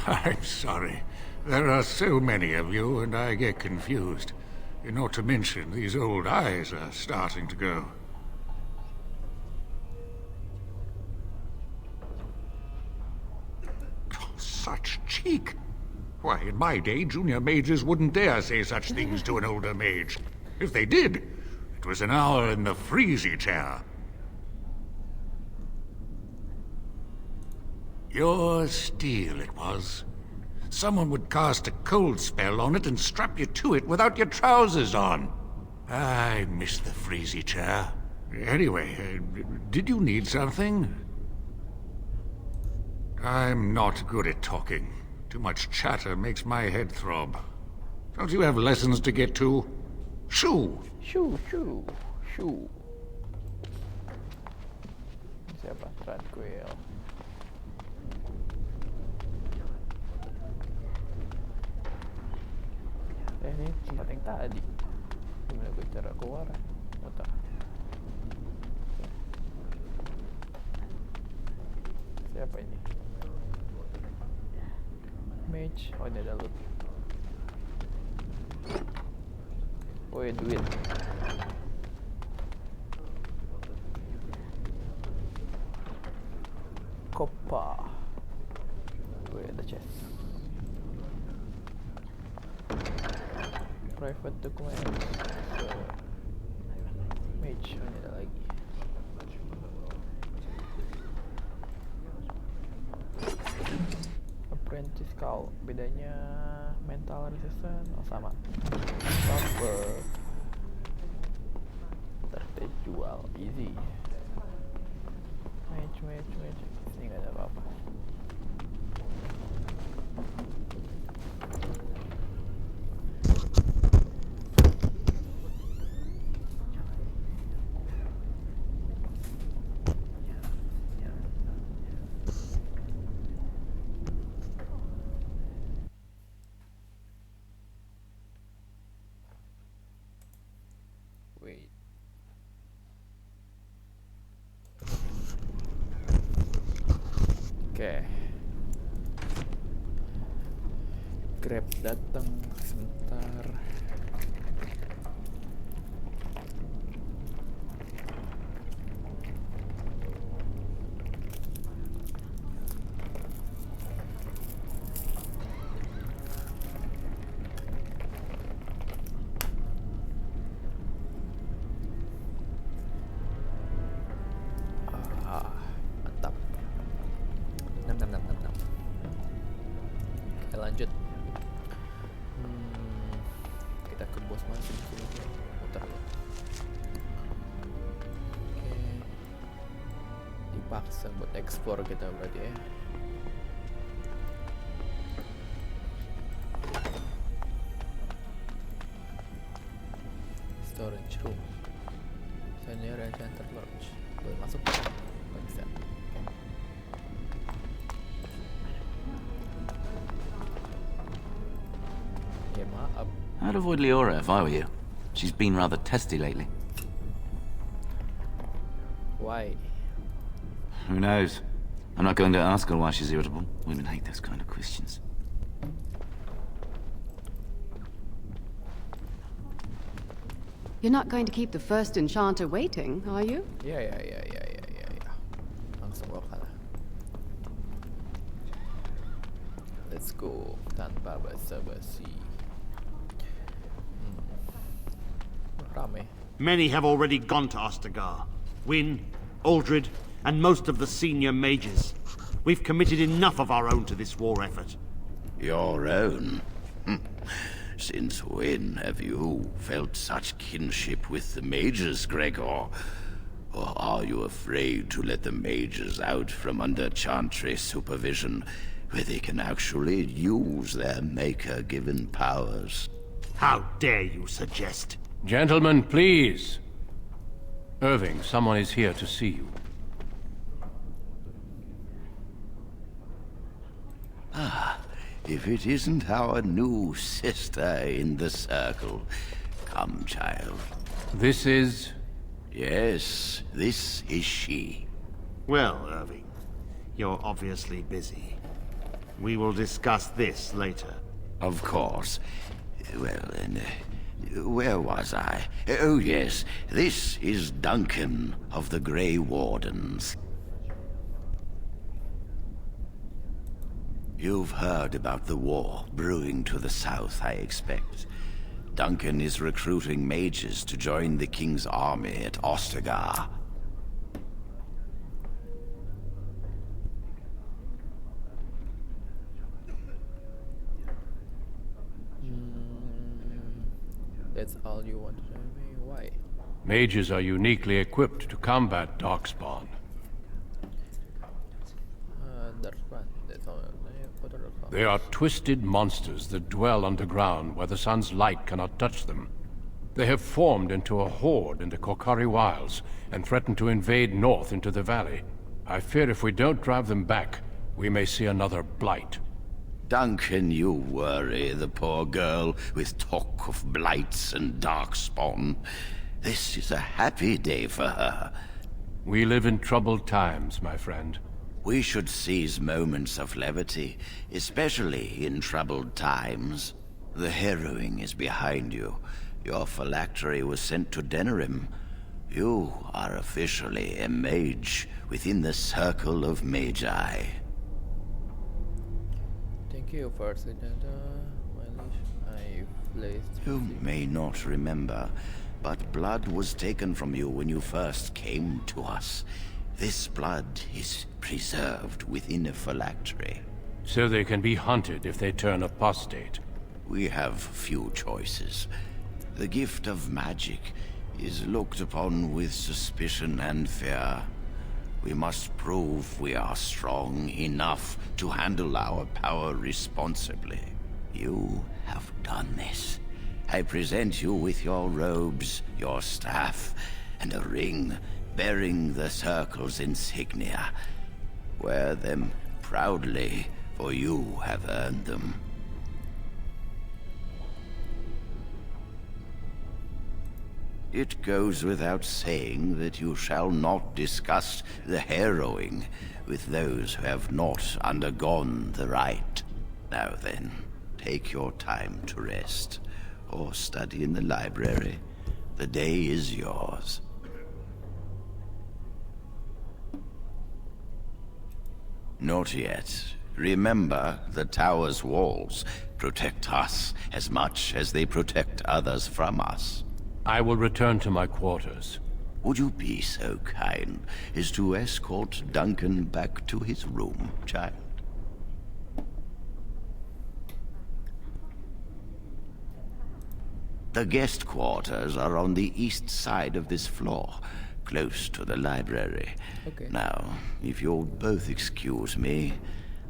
I'm sorry. There are so many of you, and I get confused. Not to mention, these old eyes are starting to go. Oh, such cheek! Why, in my day, junior mages wouldn't dare say such things to an older mage. If they did, it was an hour in the freezy chair. Your steel, it was. Someone would cast a cold spell on it and strap you to it without your trousers on. I miss the freezy chair. Anyway, did you need something? I'm not good at talking. Too much chatter makes my head throb. Don't you have lessons to get to? Shoo! Shoo, shoo, shoo. Siapa? Tranquil. Ini tempat yang tadi. Gimana gue cara keluar? Otak. Siapa ini? Mage. Oh, ini ada loot. Oh, ya duit. Kopa. Wait, ada chest. Private document. So, mage, ini ada lagi. Apprentice call, bedanya mental resistance, oh sama. Stopper. Terjual, easy. Mage. Ini nggak ada apa-apa. Wait. Oke. Grab datang sebentar. Mantap. Nam. Oke, lanjut. Kita ke bos mana sih? Putar. Oke. Dipaksa buat explore kita berarti ya. Storage room. Senior and center lodge. Boleh masuk? Nggak bisa. Ya maaf. I'd avoid Leora if I were you. She's been rather testy lately. Why? Who knows? I'm not going to ask her why she's irritable. Women hate those kind of questions. You're not going to keep the first enchanter waiting, are you? Ya. Langsung bawa kalah. Let's go tanpa basa-basi. Rame. Many have already gone to Ostagar. Wynne, Aldred, and most of the senior mages. We've committed enough of our own to this war effort. Your own? Since when have you felt such kinship with the mages, Gregor? Or are you afraid to let the mages out from under Chantry supervision, where they can actually use their Maker-given powers? How dare you suggest? Gentlemen, please. Irving, someone is here to see you. Ah, if it isn't our new sister in the circle. Come, child. This is... Yes, this is she. Well, Irving, you're obviously busy. We will discuss this later. Of course. Well, then, where was I? Oh, yes, this is Duncan of the Grey Wardens. You've heard about the war brewing to the south, I expect. Duncan is recruiting mages to join the King's army at Ostagar. That's all you want to tell me? Why? Mages are uniquely equipped to combat Darkspawn. That's all. They are twisted monsters that dwell underground where the sun's light cannot touch them. They have formed into a horde in the Korkari Wilds and threaten to invade north into the valley. I fear if we don't drive them back, we may see another blight. Duncan, you worry the poor girl with talk of blights and darkspawn. This is a happy day for her. We live in troubled times, my friend. We should seize moments of levity, especially in troubled times. The harrowing is behind you. Your phylactery was sent to Denerim. You are officially a mage within the circle of magi. Thank you for the I placed. You may not remember, but blood was taken from you when you first came to us. This blood is preserved within a phylactery. So they can be hunted if they turn apostate. We have few choices. The gift of magic is looked upon with suspicion and fear. We must prove we are strong enough to handle our power responsibly. You have done this. I present you with your robes, your staff, and a ring bearing the Circle's insignia. Wear them proudly, for you have earned them. It goes without saying that you shall not discuss the harrowing with those who have not undergone the rite. Now then, take your time to rest, or study in the library. The day is yours. Not yet. Remember, the tower's walls protect us as much as they protect others from us. I will return to my quarters. Would you be so kind as to escort Duncan back to his room, child? The guest quarters are on the east side of this floor, close to the library. Okay. Now, if you'll both excuse me,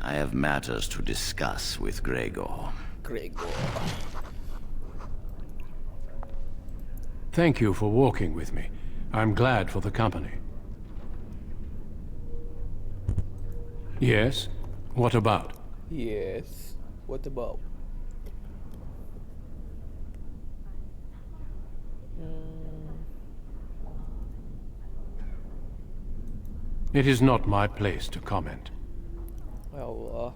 I have matters to discuss with Gregor. Gregor. Thank you for walking with me. I'm glad for the company. Yes? What about? Yes. What about? It is not my place to comment. Well,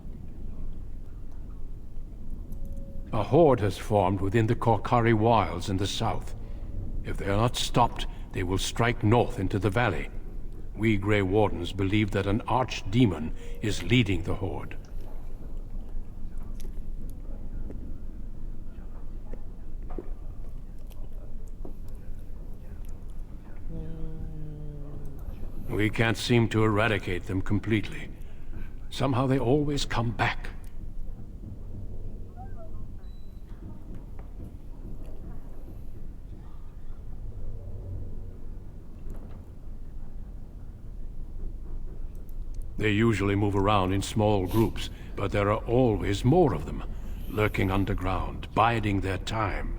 A horde has formed within the Korkari Wilds in the south. If they are not stopped, they will strike north into the valley. We Grey Wardens believe that an archdemon is leading the horde. We can't seem to eradicate them completely. Somehow they always come back. They usually move around in small groups, but there are always more of them, lurking underground, biding their time.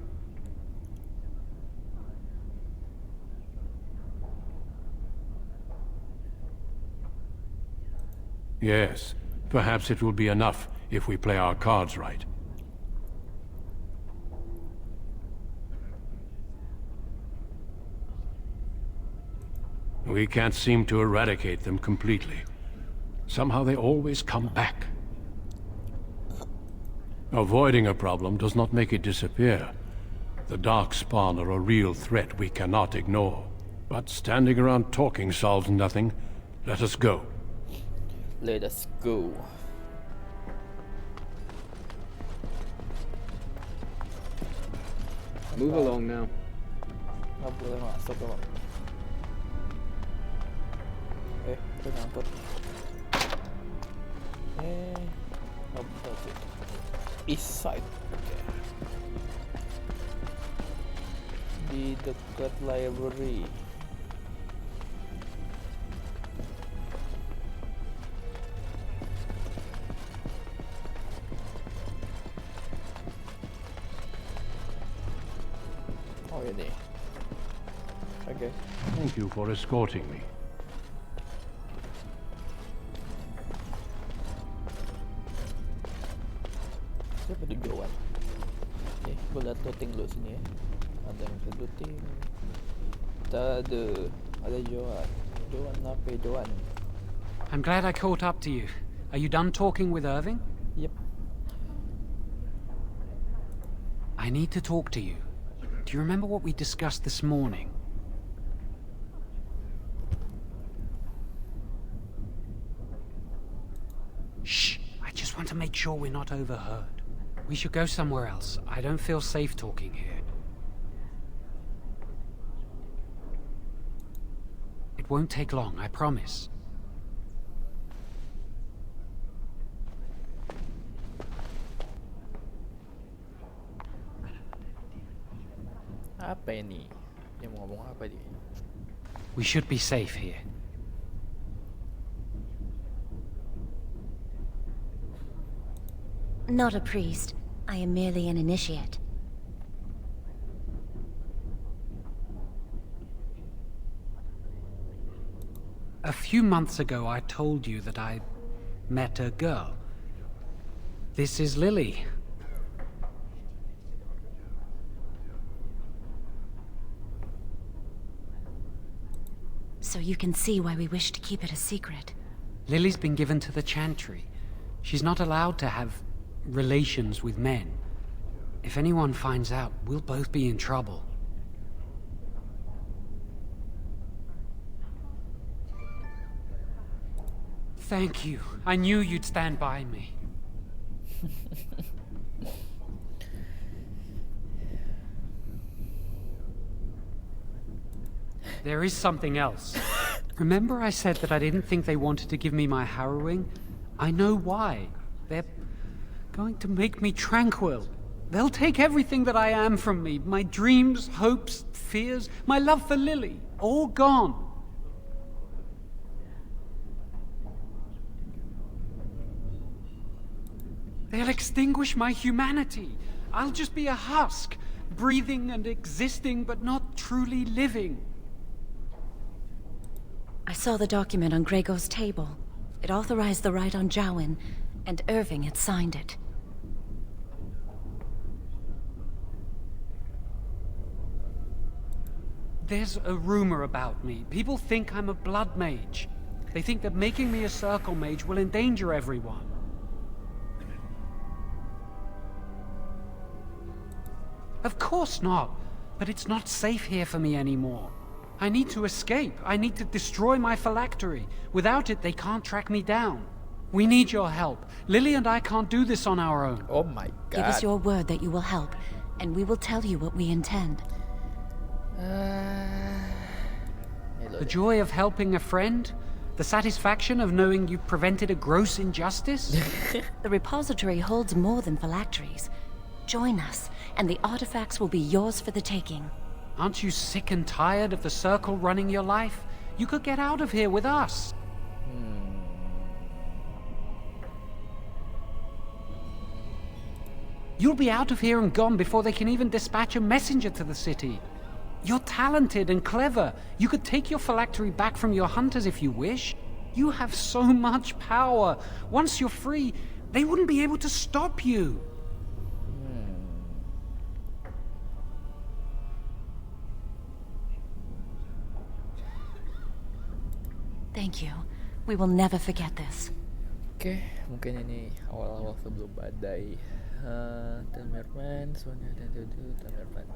Yes, perhaps it will be enough if we play our cards right. We can't seem to eradicate them completely. Somehow they always come back. Avoiding a problem does not make it disappear. The Darkspawn are a real threat we cannot ignore. But standing around talking solves nothing. Let us go. Let us go. Move along now. Nggak boleh masuk kok. Itu nyangkut. Nggak bisa sih. East side. Oke. Di dekat library. Oh ini. Okay. Thank you for escorting me. Siapa di Joan? Oke, gue liat looting dulu sini ya. Ada yang bisa looting. Ada Joan. Joan apa Joan? I'm glad I caught up to you. Are you done talking with Irving? Yep. I need to talk to you. Do you remember what we discussed this morning? Shh! I just want to make sure we're not overheard. We should go somewhere else. I don't feel safe talking here. It won't take long, I promise. Apa ini? Dia mau ngomong apa dia? We should be safe here. Not a priest. I am merely an initiate. A few months ago, I told you that I met a girl. This is Lily. So you can see why we wish to keep it a secret. Lily's been given to the Chantry. She's not allowed to have relations with men. If anyone finds out, we'll both be in trouble. Thank you. I knew you'd stand by me. There is something else. Remember I said that I didn't think they wanted to give me my harrowing? I know why. They're going to make me tranquil. They'll take everything that I am from me. My dreams, hopes, fears, my love for Lily. All gone. They'll extinguish my humanity. I'll just be a husk, breathing and existing, but not truly living. I saw the document on Grego's table. It authorized the right on Jowan, and Irving had signed it. There's a rumor about me. People think I'm a blood mage. They think that making me a circle mage will endanger everyone. Of course not. But it's not safe here for me anymore. I need to escape. I need to destroy my phylactery. Without it, they can't track me down. We need your help. Lily and I can't do this on our own. Oh my god. Give us your word that you will help, and we will tell you what we intend. The joy of helping a friend? The satisfaction of knowing you prevented a gross injustice? The repository holds more than phylacteries. Join us, and the artifacts will be yours for the taking. Aren't you sick and tired of the Circle running your life? You could get out of here with us. You'll be out of here and gone before they can even dispatch a messenger to the city. You're talented and clever. You could take your phylactery back from your hunters if you wish. You have so much power. Once you're free, they wouldn't be able to stop you. Thank you. We will never forget this. Oke, mungkin ini awal-awal sebelum badai. Tamerman,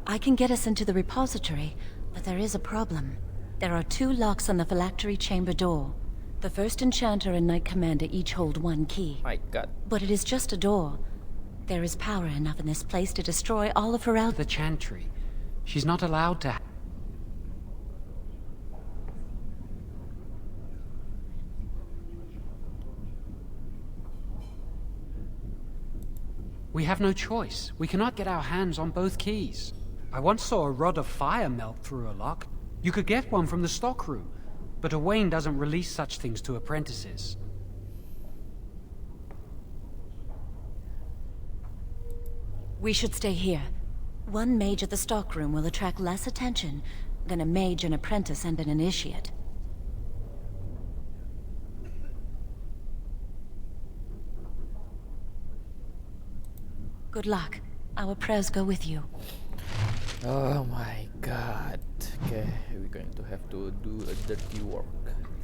I can get us into the repository, but there is a problem. There are 2 locks on the phylactery chamber door. The first enchanter and knight commander each hold 1 key. My God. But it is just a door. There is power enough in this place to destroy all of her The chantry. She's not allowed to. We have no choice. We cannot get our hands on both keys. I once saw a rod of fire melt through a lock. You could get one from the stockroom, but Owain doesn't release such things to apprentices. We should stay here. 1 mage at the stockroom will attract less attention than a mage, an apprentice, and an initiate. Good luck. Our prayers go with you. Oh my God. Okay, we're going to have to do a dirty work.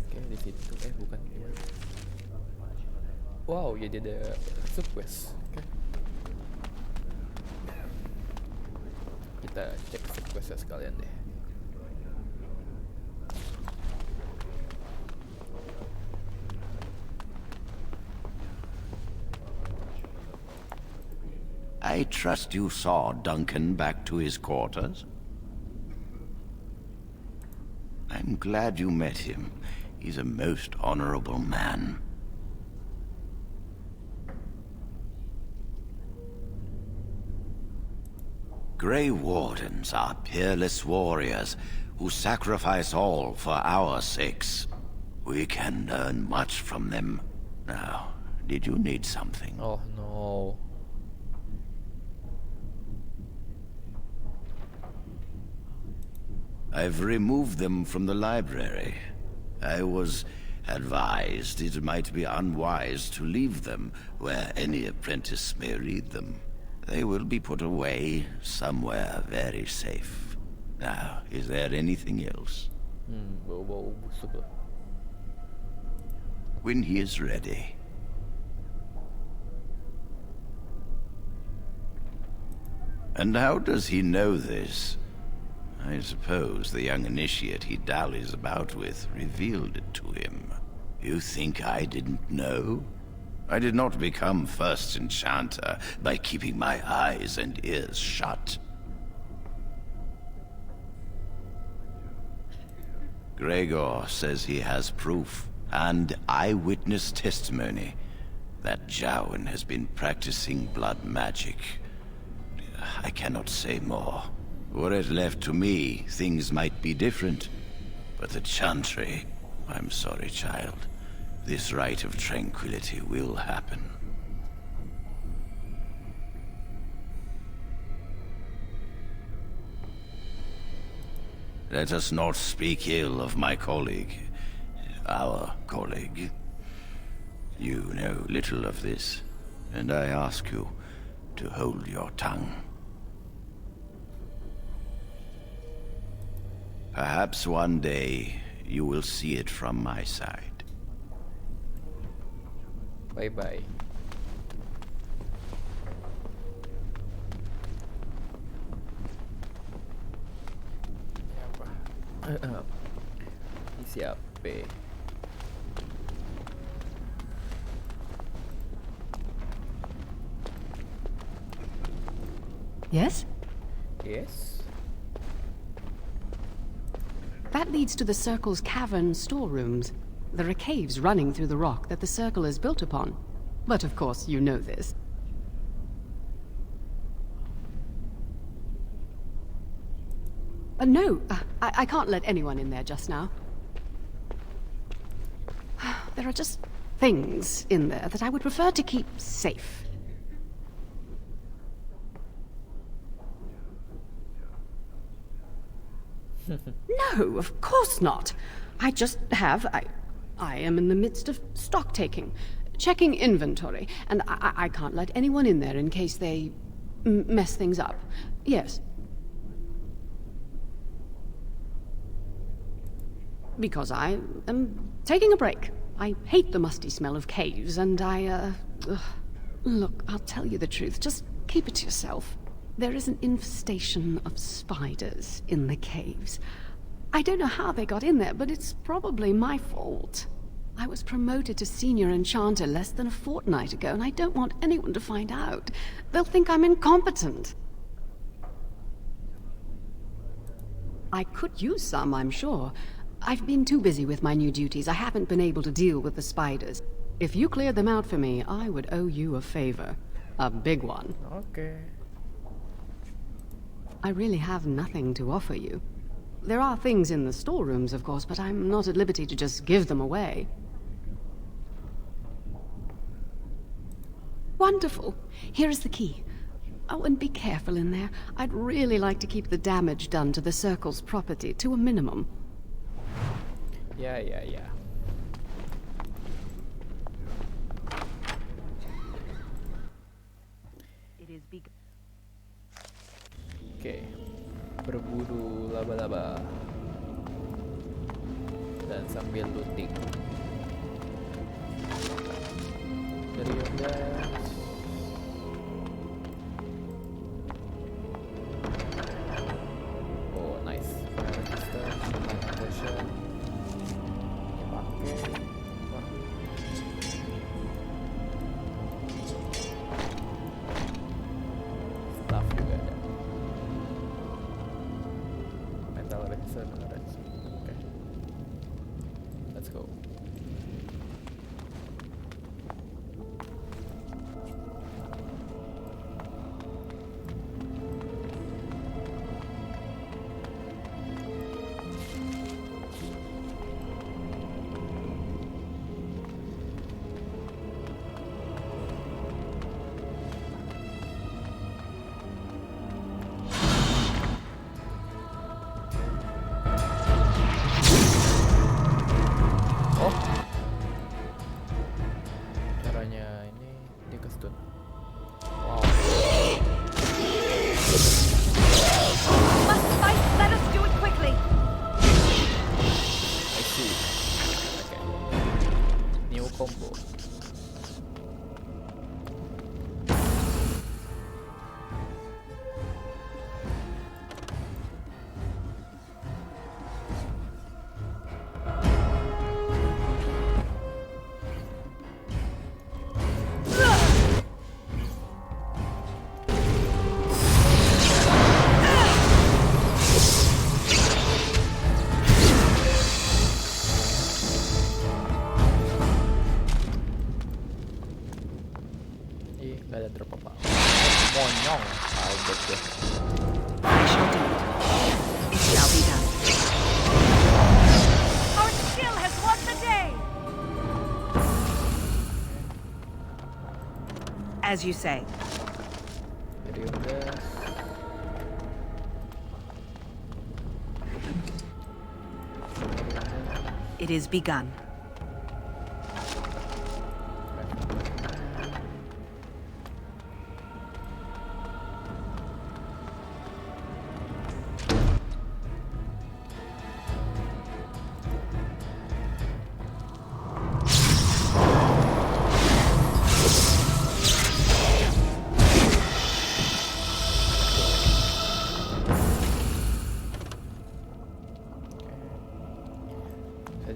Okay, di situ. Bukan gimana? Wow, ya dia ada subquest. Okay. Kita cek subquestnya sekalian deh. I trust you saw Duncan back to his quarters? I'm glad you met him. He's a most honorable man. Grey Wardens are peerless warriors who sacrifice all for our sakes. We can learn much from them. Now, did you need something? Oh no. I've removed them from the library. I was advised it might be unwise to leave them where any apprentice may read them. They will be put away somewhere very safe. Now, is there anything else? When he is ready. And how does he know this? I suppose the young initiate he dallies about with revealed it to him. You think I didn't know? I did not become first enchanter by keeping my eyes and ears shut. Gregor says he has proof and eyewitness testimony that Jowen has been practicing blood magic. I cannot say more. Were it left to me, things might be different. But the Chantry, I'm sorry, child. This rite of tranquility will happen. Let us not speak ill of my colleague. Our colleague. You know little of this, and I ask you to hold your tongue. Perhaps one day you will see it from my side. Bye-bye. Siapa? Yes? Yes? That leads to the Circle's cavern storerooms. There are caves running through the rock that the Circle is built upon. But of course, you know this. No, I can't let anyone in there just now. There are just things in there that I would prefer to keep safe. No, of course not. I just have. I am in the midst of stock taking, checking inventory, and I can't let anyone in there in case they mess things up. Yes. Because I am taking a break. I hate the musty smell of caves, and Look, I'll tell you the truth. Just keep it to yourself. There is an infestation of spiders in the caves. I don't know how they got in there, but it's probably my fault. I was promoted to senior enchanter less than a fortnight ago, and I don't want anyone to find out. They'll think I'm incompetent. I could use some, I'm sure. I've been too busy with my new duties. I haven't been able to deal with the spiders. If you cleared them out for me, I would owe you a favor. A big one. Okay. I really have nothing to offer you. There are things in the storerooms, of course, but I'm not at liberty to just give them away. Wonderful. Here is the key. Oh, and be careful in there. I'd really like to keep the damage done to the Circle's property to a minimum. Yeah. Oke, berburu laba-laba dan sambil looting. Dari guys. Oh nice, fire resistant, mana potion. Dipakai. Wah. Staff juga ada. Metal resistant, okay. Let's go. Gak ada drop apa. Monyong. Albert ya. I shall do it. It shall be done. Our skill has won the day! As you say. Jadi udah. It is begun.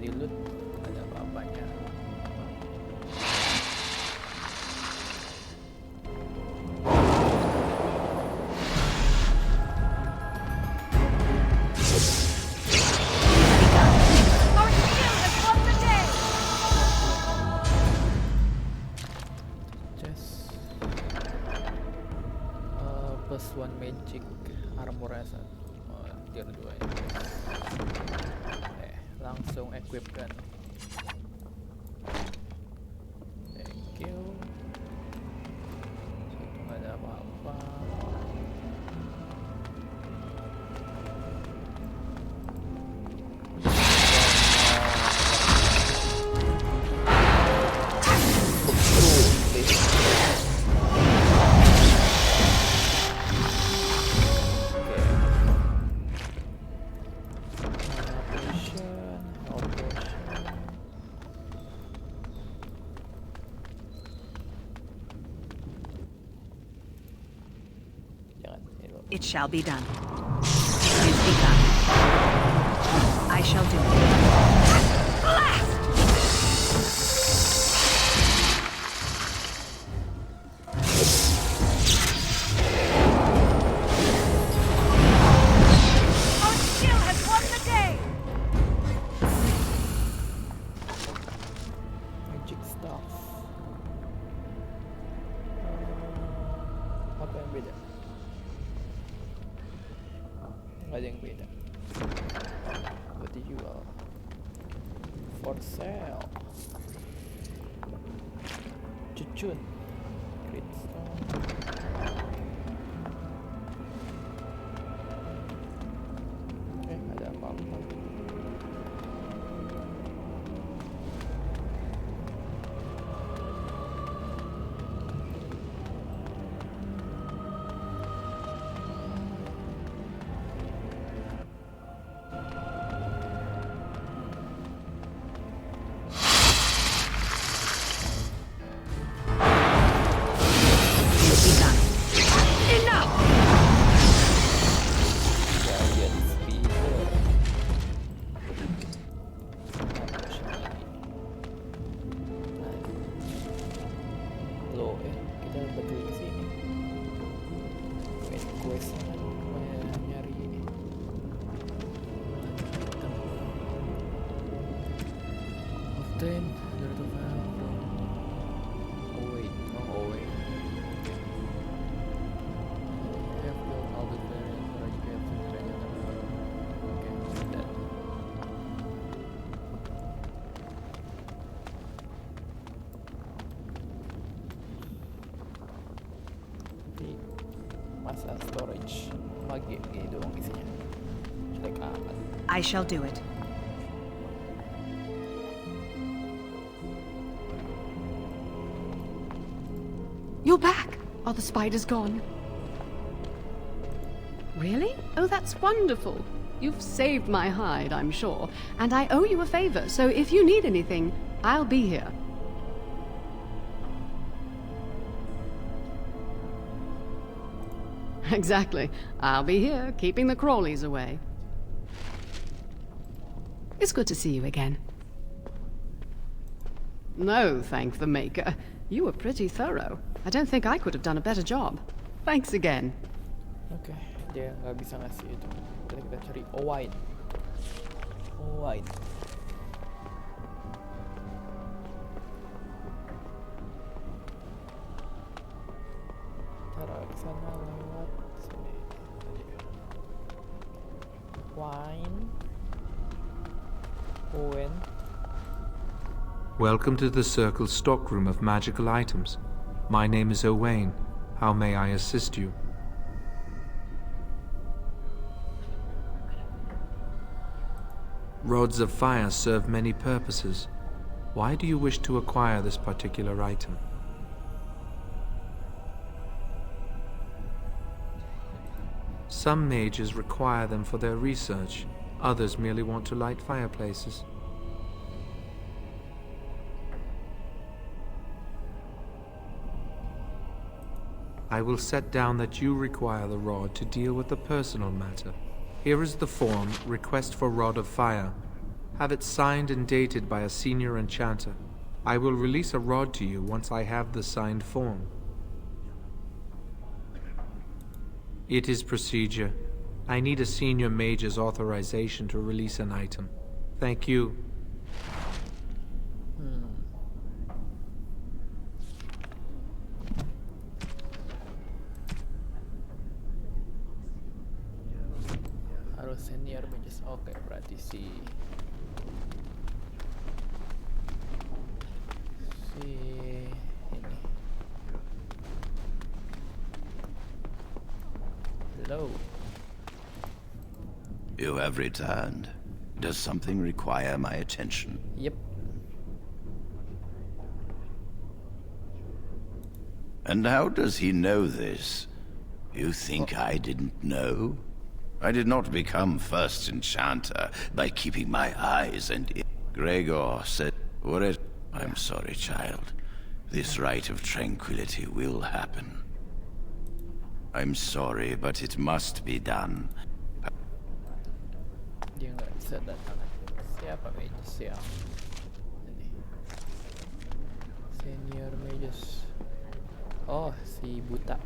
Di loot ada apa-apanya. Our skill has won the day! Chest. Plus one magic armor asset. Oh, tier 2 ya. Langsung equipkan. Thank you. Situ nggak ada apa-apa. It shall be done. It is begun. I shall do it. Blast! Our skill has won the day! Magic stuff. Apa yang beda? Nggak ada yang beda. Buat dijual. For sale. Cucun. Great stone. Oke, ada apa-apa. Masa storage lagi gini doang isinya. Jelek amat. I shall do it. You're back! Are the spiders gone? Really? Oh, that's wonderful. You've saved my hide, I'm sure. And I owe you a favor, so if you need anything, I'll be here. Exactly. I'll be here, keeping the crawlies away. It's good to see you again. No, thank the Maker. You were pretty thorough. I don't think I could have done a better job. Thanks again. Oke, dia nggak bisa ngasih itu. Jadi kita cari wine. Wine. Cara ke sana lewat sini. Wine. Wine. Welcome to the Circle's stockroom of magical items. My name is Owain. How may I assist you? Rods of fire serve many purposes. Why do you wish to acquire this particular item? Some mages require them for their research. Others merely want to light fireplaces. I will set down that you require the rod to deal with the personal matter. Here is the form, Request for Rod of Fire. Have it signed and dated by a senior enchanter. I will release a rod to you once I have the signed form. It is procedure. I need a senior mage's authorization to release an item. Thank you. Harus senior mages. Oke, berarti si ini. Hello. You have returned. Does something require my attention? Yep. And how does he know this? You think I didn't know? I did not become first enchanter by keeping my eyes and ears. Gregor said, "What? I'm sorry, child. This rite of tranquility will happen." I'm sorry, but it must be done. Dia nggak bisa datang. Siapa mages yang ini? Senior mages. Oh, si buta.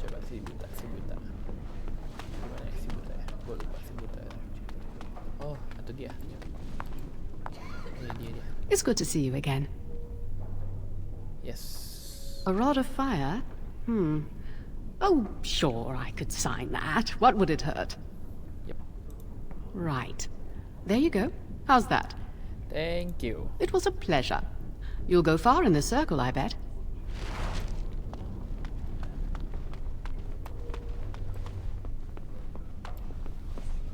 Coba si buta. Gimana ya si buta ya? Gue lupa si buta. Oh, itu dia. Dia. It's good to see you again. Yes. A rod of fire? Oh, sure, I could sign that. What would it hurt? Yep. Right. There you go. How's that? Thank you. It was a pleasure. You'll go far in the circle, I bet.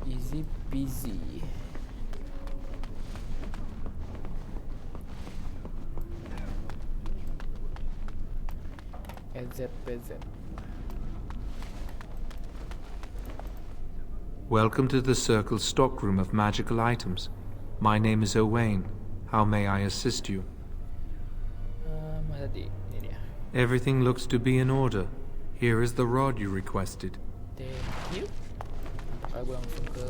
Easy peasy. PZ. Welcome to the Circle's stockroom of magical items. My name is Owain. How may I assist you? Menjadi. Ini dia. Everything looks to be in order. Here is the rod you requested. Thank you. Aku langsung ke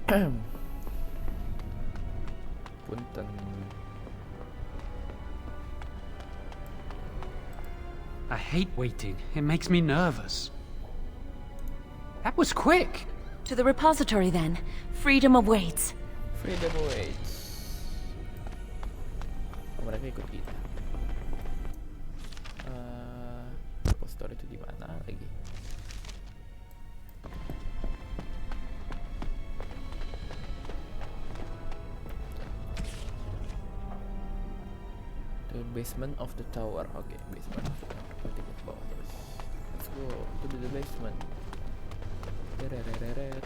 sana. Punten. I hate waiting. It makes me nervous. That was quick. To the repository, then. Freedom awaits. Freedom awaits. Mereka ikut kita. Repository itu di mana lagi? The basement of the tower. Okay, basement of the tower. Kita ke bawah terus. Let's go to the basement. Dereret.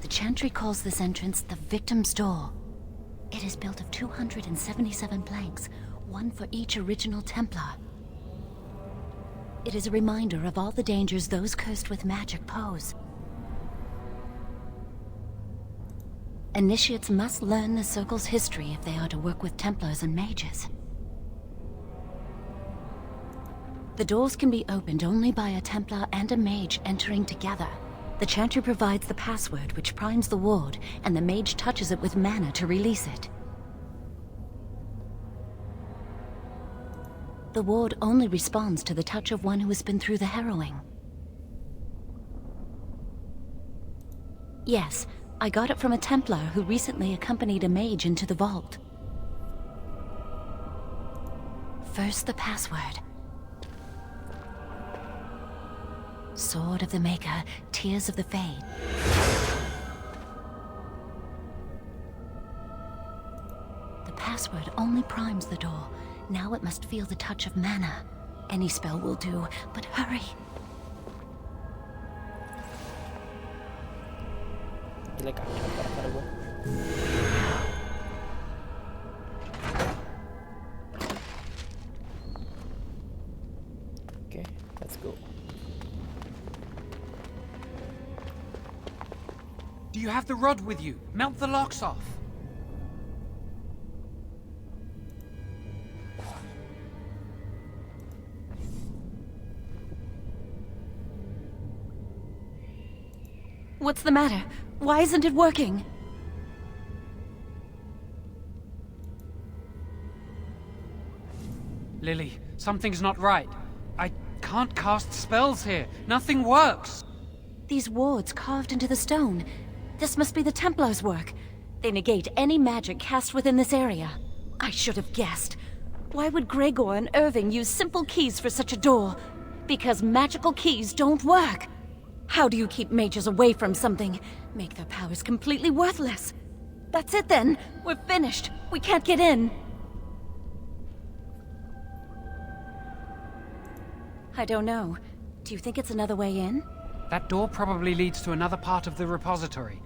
The Chantry calls this entrance the Victim's Door. It is built of 277 planks, one for each original Templar. It is a reminder of all the dangers those cursed with magic pose. Initiates must learn the Circle's history if they are to work with Templars and mages. The doors can be opened only by a Templar and a mage entering together. The Chantry provides the password, which primes the ward, and the mage touches it with mana to release it. The ward only responds to the touch of one who has been through the harrowing. Yes, I got it from a Templar who recently accompanied a mage into the vault. First, the password. Sword of the Maker, Tears of the Fade. The password only primes the door. Now it must feel the touch of mana. Any spell will do, but hurry. Okay, let's go. Do you have the rod with you? Melt the locks off. What's the matter? Why isn't it working? Lily, something's not right. I can't cast spells here. Nothing works. These wards carved into the stone. This must be the Templars' work. They negate any magic cast within this area. I should have guessed. Why would Gregor and Irving use simple keys for such a door? Because magical keys don't work. How do you keep mages away from something? Make their powers completely worthless. That's it then. We're finished. We can't get in. I don't know. Do you think it's another way in? That door probably leads to another part of the repository.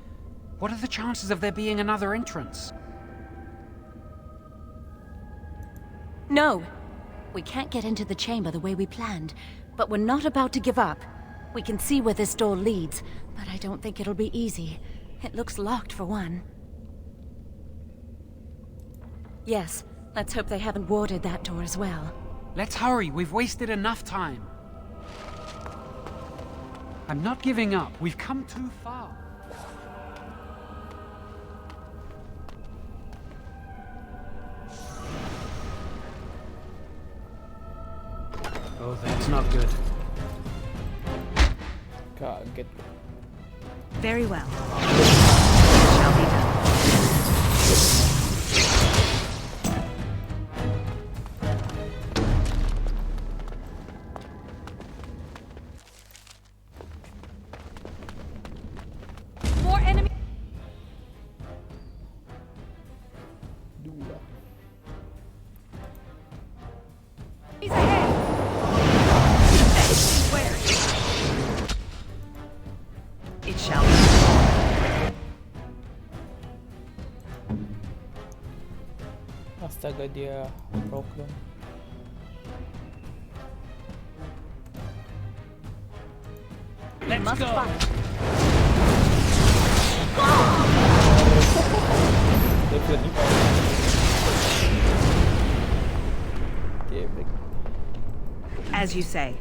What are the chances of there being another entrance? No. We can't get into the chamber the way we planned, but we're not about to give up. We can see where this door leads, but I don't think it'll be easy. It looks locked for one. Yes, let's hope they haven't warded that door as well. Let's hurry, we've wasted enough time. I'm not giving up, we've come too far. Oh, that's not good. Kaget. Very well. Shall be done. More enemy. He's ahead. Where? It shall be. Astaga, dia broken. Let's go. As you say.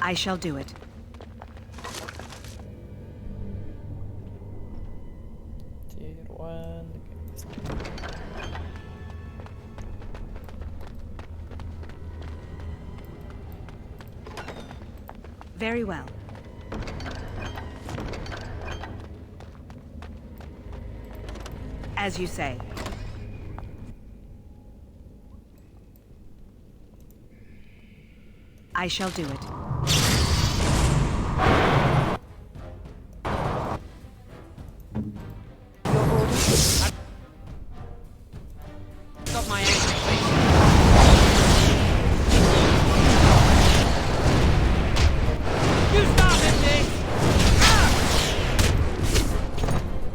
I shall do it. Tier 1. Very well. As you say. I shall do it. Got my anger, please. You started this!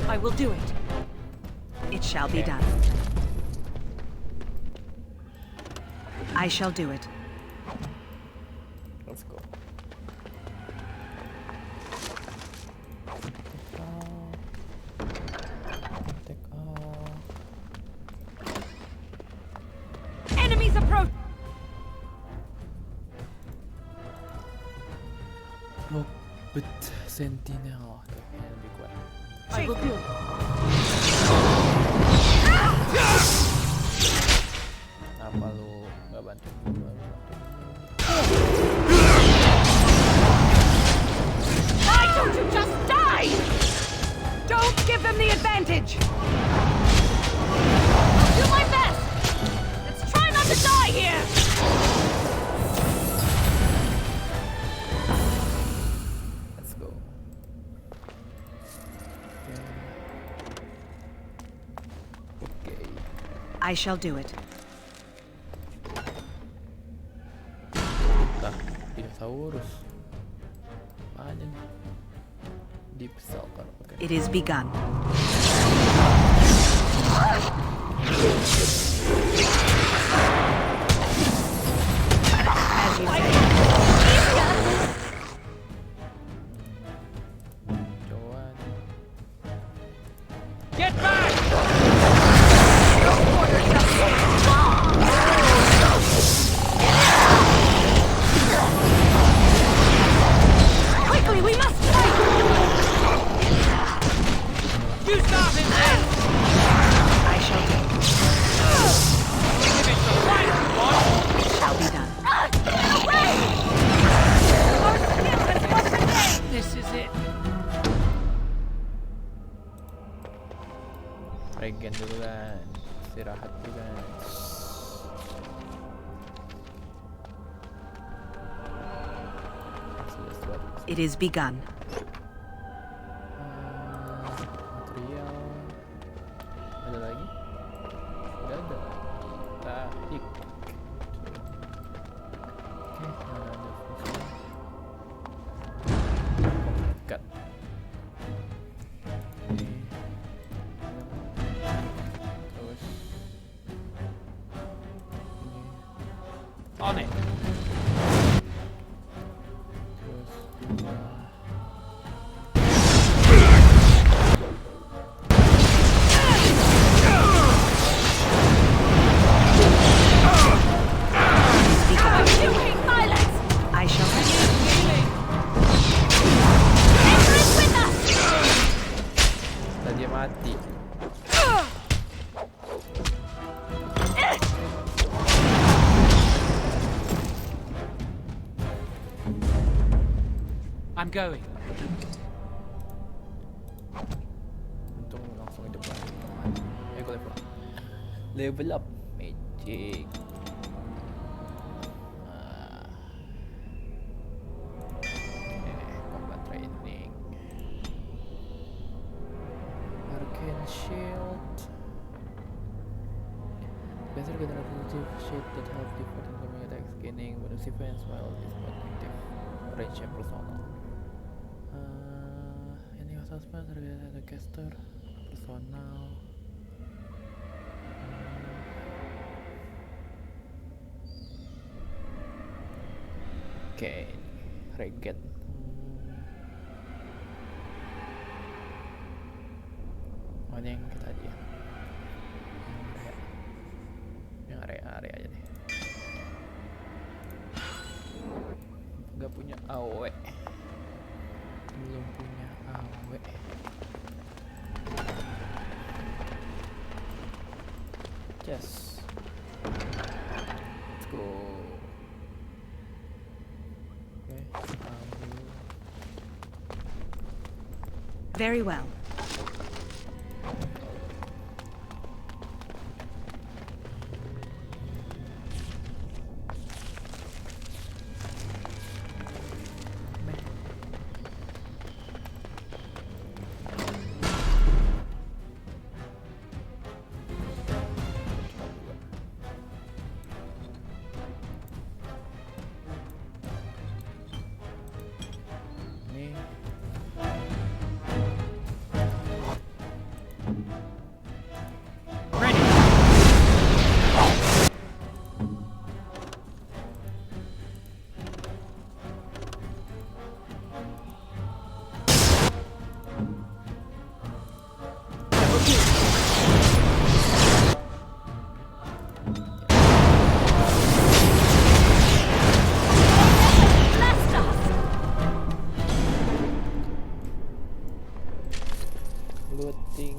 I will do it. It shall be done. I shall do it. Let's go. Enemies approach. Look, but Sentinel. Can be quiet. I will do it. Kenapa lu nggak bantu? Why don't you just die? Don't give them the advantage. I'll do my best. Let's try not to die here. Let's go. Okay. I shall do it. Dinosaurus. Mana nih? Deep Stalker. Okay. It is begun. As you say. Joan. Get back! Quickly, we must fight! You stop him! I shall do it. dulu kan, istirahat dulu kan. It is begun. Material ada lagi? Tidak ada. Tarik. Oke, ada fungsi. Cut. Terus on it. I shall Dan dia mati. I'm going. Untung langsung hidup lagi. Gue level up magic. Combat training. Arcane shield. Laser get an alternative shield that have different incoming attacks, gaining bonus defense while is not active. Range and personal. Ini suspend terkait ada caster personal. Oke, reget. Oh, ini yang kita aja. Yang area aja deh. Gak punya AW. Belum punya AW. Yes. Let's go. Very well. Looting.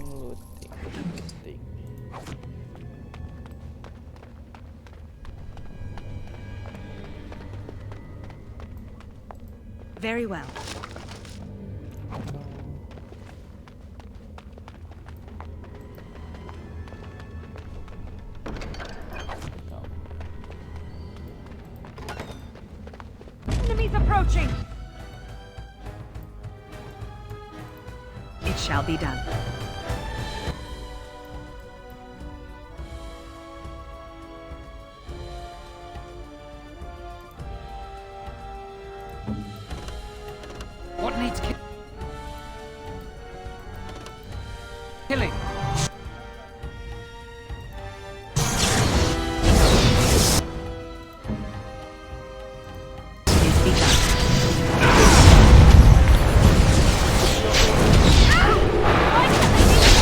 Very well. Enemies approaching! It shall be done. What needs killing?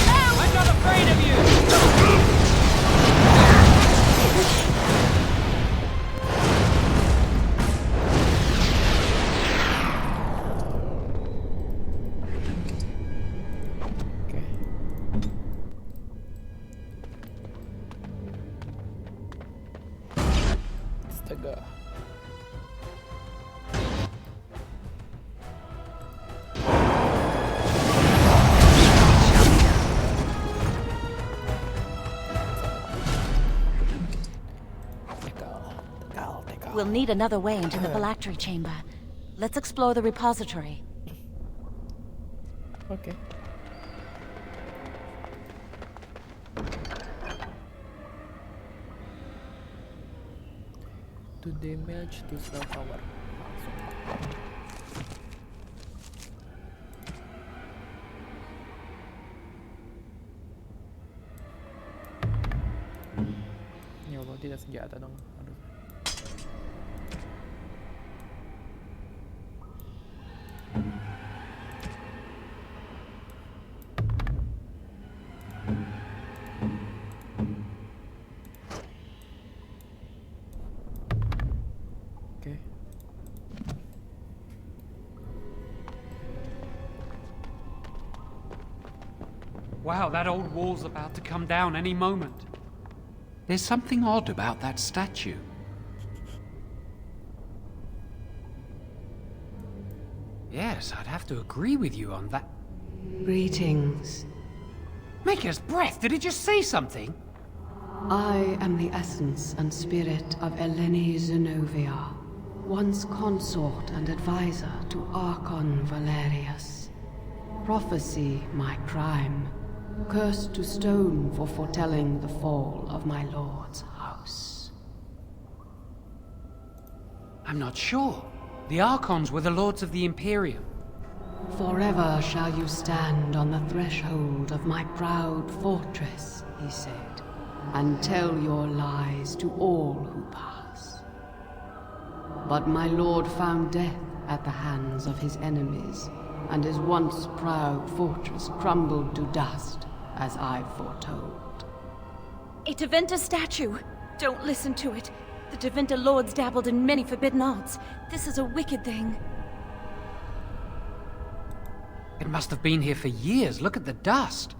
I'm not afraid of you! We'll need another way into the phylactery chamber. Let's explore the repository. Okay. To damage to spell power. Ya Allah, tidak senjata dong. Aduh. Oke. Wow, that old wall's about to come down any moment. There's something odd about that statue. Yes, I'd have to agree with you on that. Greetings. Maker's breath, did it just say something? I am the essence and spirit of Eleni Zenobia, once consort and advisor to Archon Valerius. Prophecy, my crime, cursed to stone for foretelling the fall of my lord's house. I'm not sure. The Archons were the lords of the Imperium. Forever shall you stand on the threshold of my proud fortress, he said, and tell your lies to all who pass. But my lord found death at the hands of his enemies, and his once proud fortress crumbled to dust, as I foretold. A Tevinter statue! Don't listen to it. The Tevinter lords dabbled in many forbidden arts. This is a wicked thing. It must have been here for years. Look at the dust.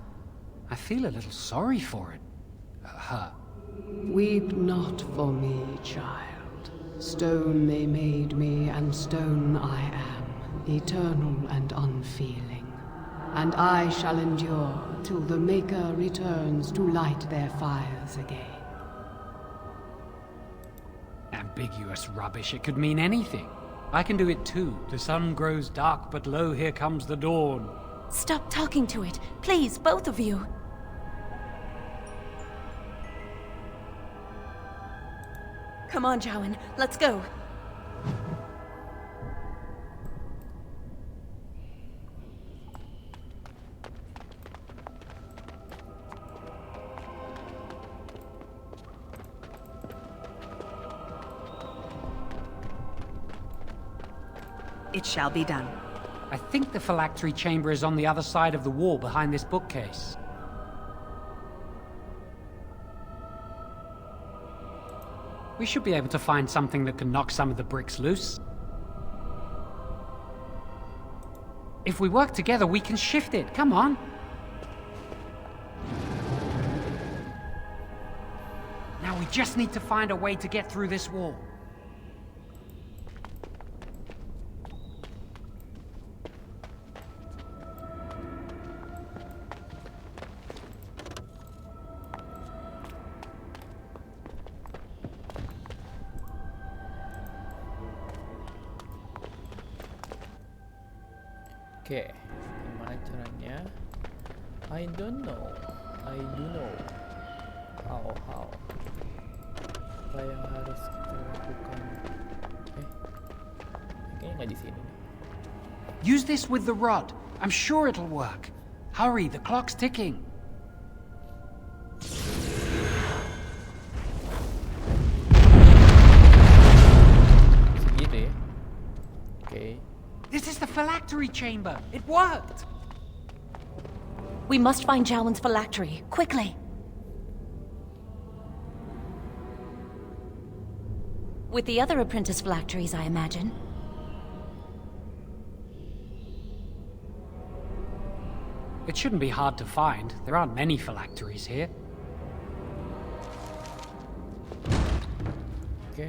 I feel a little sorry for it. Her. Weep not for me, child. Stone they made me, and stone I am, eternal and unfeeling. And I shall endure till the Maker returns to light their fires again. Ambiguous rubbish. It could mean anything. I can do it too. The sun grows dark, but lo, here comes the dawn. Stop talking to it. Please, both of you. Come on, Jowan. Let's go. It shall be done. I think the phylactery chamber is on the other side of the wall behind this bookcase. We should be able to find something that can knock some of the bricks loose. If we work together, we can shift it. Come on. Now we just need to find a way to get through this wall. Oke, gimana caranya? I don't know. I do know. How? Apa yang harus kita lakukan? Kayaknya nggak di sini. Use this with the rod. I'm sure it'll work. Hurry, the clock's ticking. Segitu ya? Oke. This is the phylactery chamber. It worked. We must find Jowan's phylactery, quickly. With the other apprentice phylacteries, I imagine. It shouldn't be hard to find. There aren't many phylacteries here. Okay.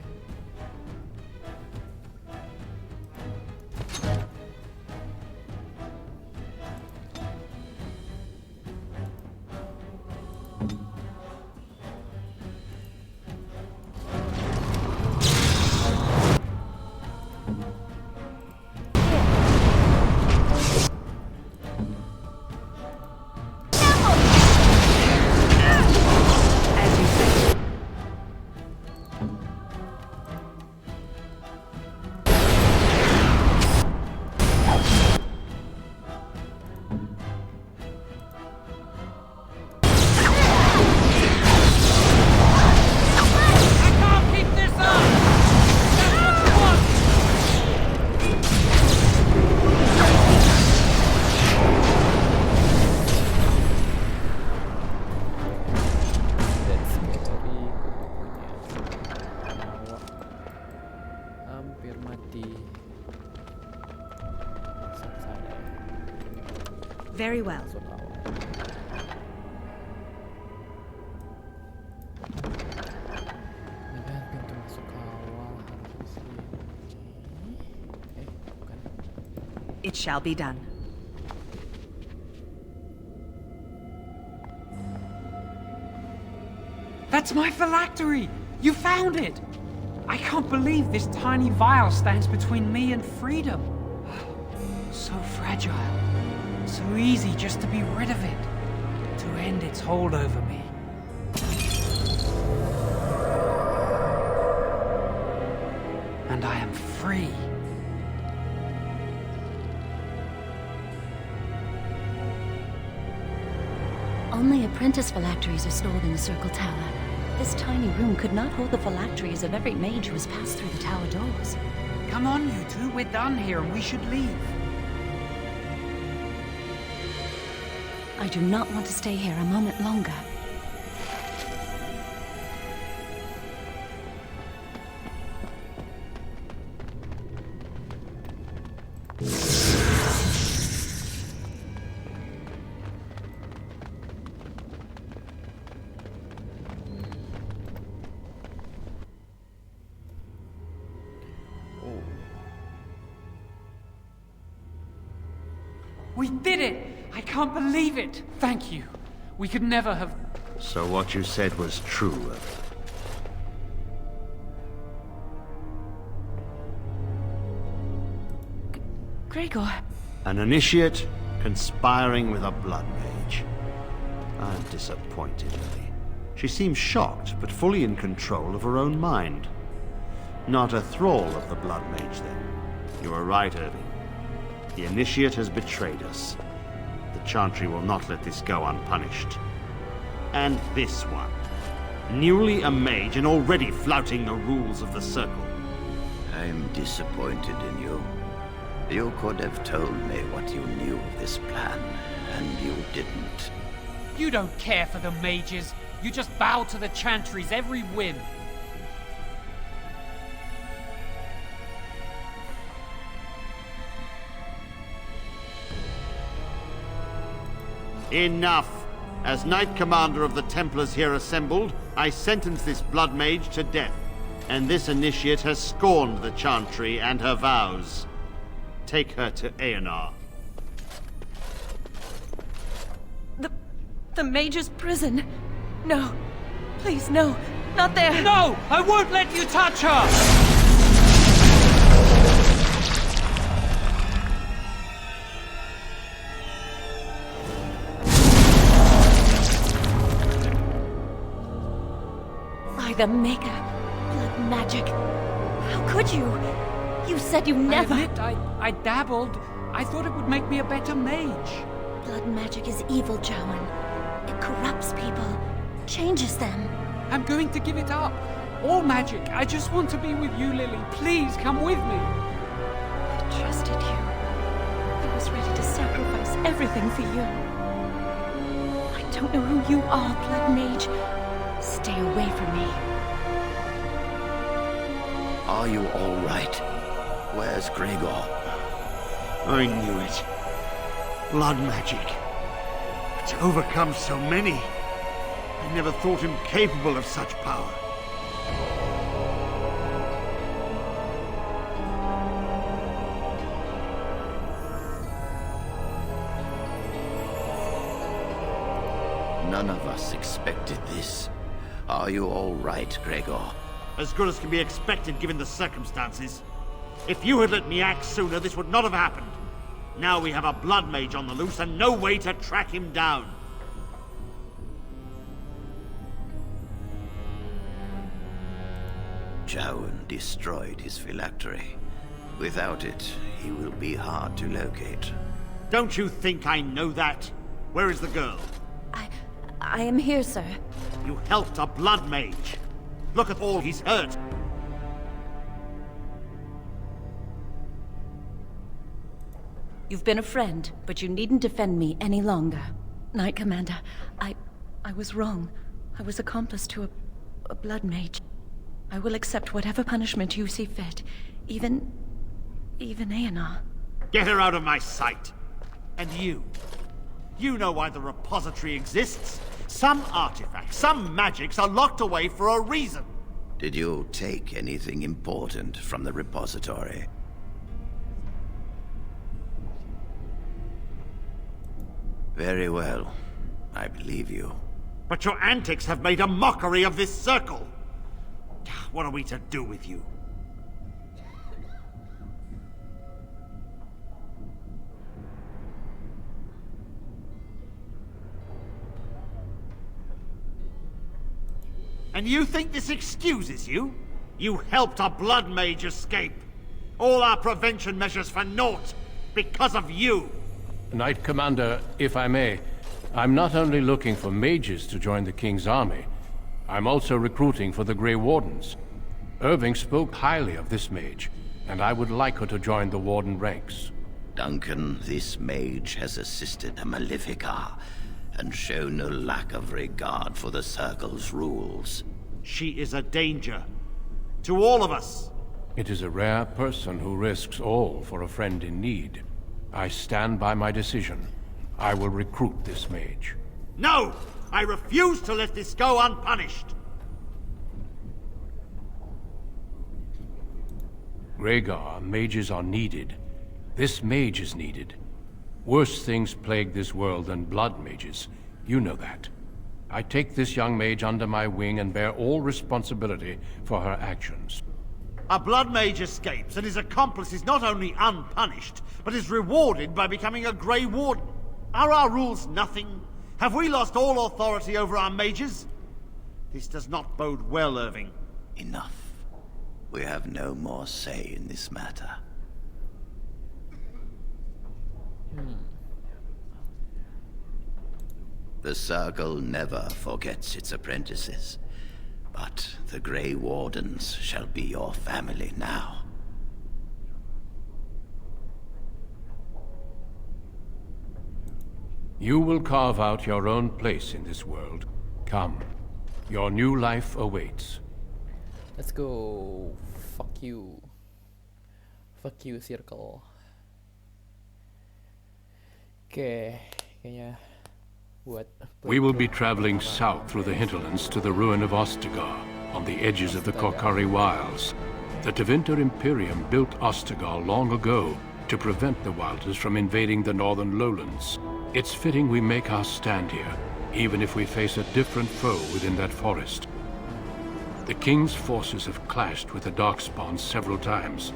Hampir mati. Sana ya. Very well. Masuk awal. Ini kan pintu masuk awal harus di sini. Bukan. It shall be done. That's my phylactery! You found it! I can't believe this tiny vial stands between me and freedom. So fragile. So easy just to be rid of it. To end its hold over me. And I am free. Only apprentice phylacteries are stored in the Circle Tower. This tiny room could not hold the phylacteries of every mage who has passed through the tower doors. Come on, you two. We're done here and we should leave. I do not want to stay here a moment longer. We did it! I can't believe it! Thank you. We could never have... So what you said was true. Gregor. An initiate conspiring with a blood mage. I'm disappointed, Lily. She seems shocked, but fully in control of her own mind. Not a thrall of the blood mage, then. You are right, Irving. The initiate has betrayed us. The Chantry will not let this go unpunished. And this one. Newly a mage and already flouting the rules of the Circle. I'm disappointed in you. You could have told me what you knew of this plan, and you didn't. You don't care for the mages. You just bow to the Chantry's every whim. Enough! As Knight Commander of the Templars here assembled, I sentence this blood mage to death. And this initiate has scorned the Chantry and her vows. Take her to Aenar. The Mage's prison. No. Please, no. Not there. No! I won't let you touch her! The Maker. Blood magic. How could you? You said you never... I admit, I dabbled. I thought it would make me a better mage. Blood magic is evil, Jowan. It corrupts people. Changes them. I'm going to give it up. All magic. I just want to be with you, Lily. Please, come with me. I trusted you. I was ready to sacrifice everything for you. I don't know who you are, Blood Mage. Stay away from me. Are you all right? Where's Gregor? I knew it. Blood magic. To overcome so many. I never thought him capable of such power. None of us expected this. Are you all right, Gregor? As good as can be expected given the circumstances. If you had let me act sooner, this would not have happened. Now we have a blood mage on the loose and no way to track him down. Jowan destroyed his phylactery. Without it, he will be hard to locate. Don't you think I know that? Where is the girl? I am here, sir. You helped a blood mage. Look at all he's hurt. You've been a friend, but you needn't defend me any longer. Knight Commander, I was wrong. I was accomplice to a blood mage. I will accept whatever punishment you see fit. Even Aenar. Get her out of my sight! And you know why the repository exists? Some artifacts, some magics are locked away for a reason. Did you take anything important from the repository? Very well. I believe you. But your antics have made a mockery of this circle. What are we to do with you? And you think this excuses you? You helped a blood mage escape. All our prevention measures for naught because of you. Knight Commander, if I may, I'm not only looking for mages to join the King's army, I'm also recruiting for the Grey Wardens. Irving spoke highly of this mage, and I would like her to join the Warden ranks. Duncan, this mage has assisted a Malefica, and shown no lack of regard for the Circle's rules. She is a danger. To all of us. It is a rare person who risks all for a friend in need. I stand by my decision. I will recruit this mage. No! I refuse to let this go unpunished! Rhaegar, mages are needed. This mage is needed. Worse things plague this world than blood mages. You know that. I take this young mage under my wing and bear all responsibility for her actions. A blood mage escapes, and his accomplice is not only unpunished, but is rewarded by becoming a Grey Warden. Are our rules nothing? Have we lost all authority over our mages? This does not bode well, Irving. Enough. We have no more say in this matter. The Circle never forgets its apprentices, but the Grey Wardens shall be your family now. You will carve out your own place in this world. Come. Your new life awaits. Let's go. Fuck you. Fuck you, Circle. Oke, kayaknya buat... We will be traveling south through the hinterlands to the ruin of Ostagar, on the edges of the Korkari Wilds. The Tevinter Imperium built Ostagar long ago to prevent the Wilders from invading the northern lowlands. It's fitting we make our stand here, even if we face a different foe within that forest. The King's forces have clashed with the Darkspawn several times,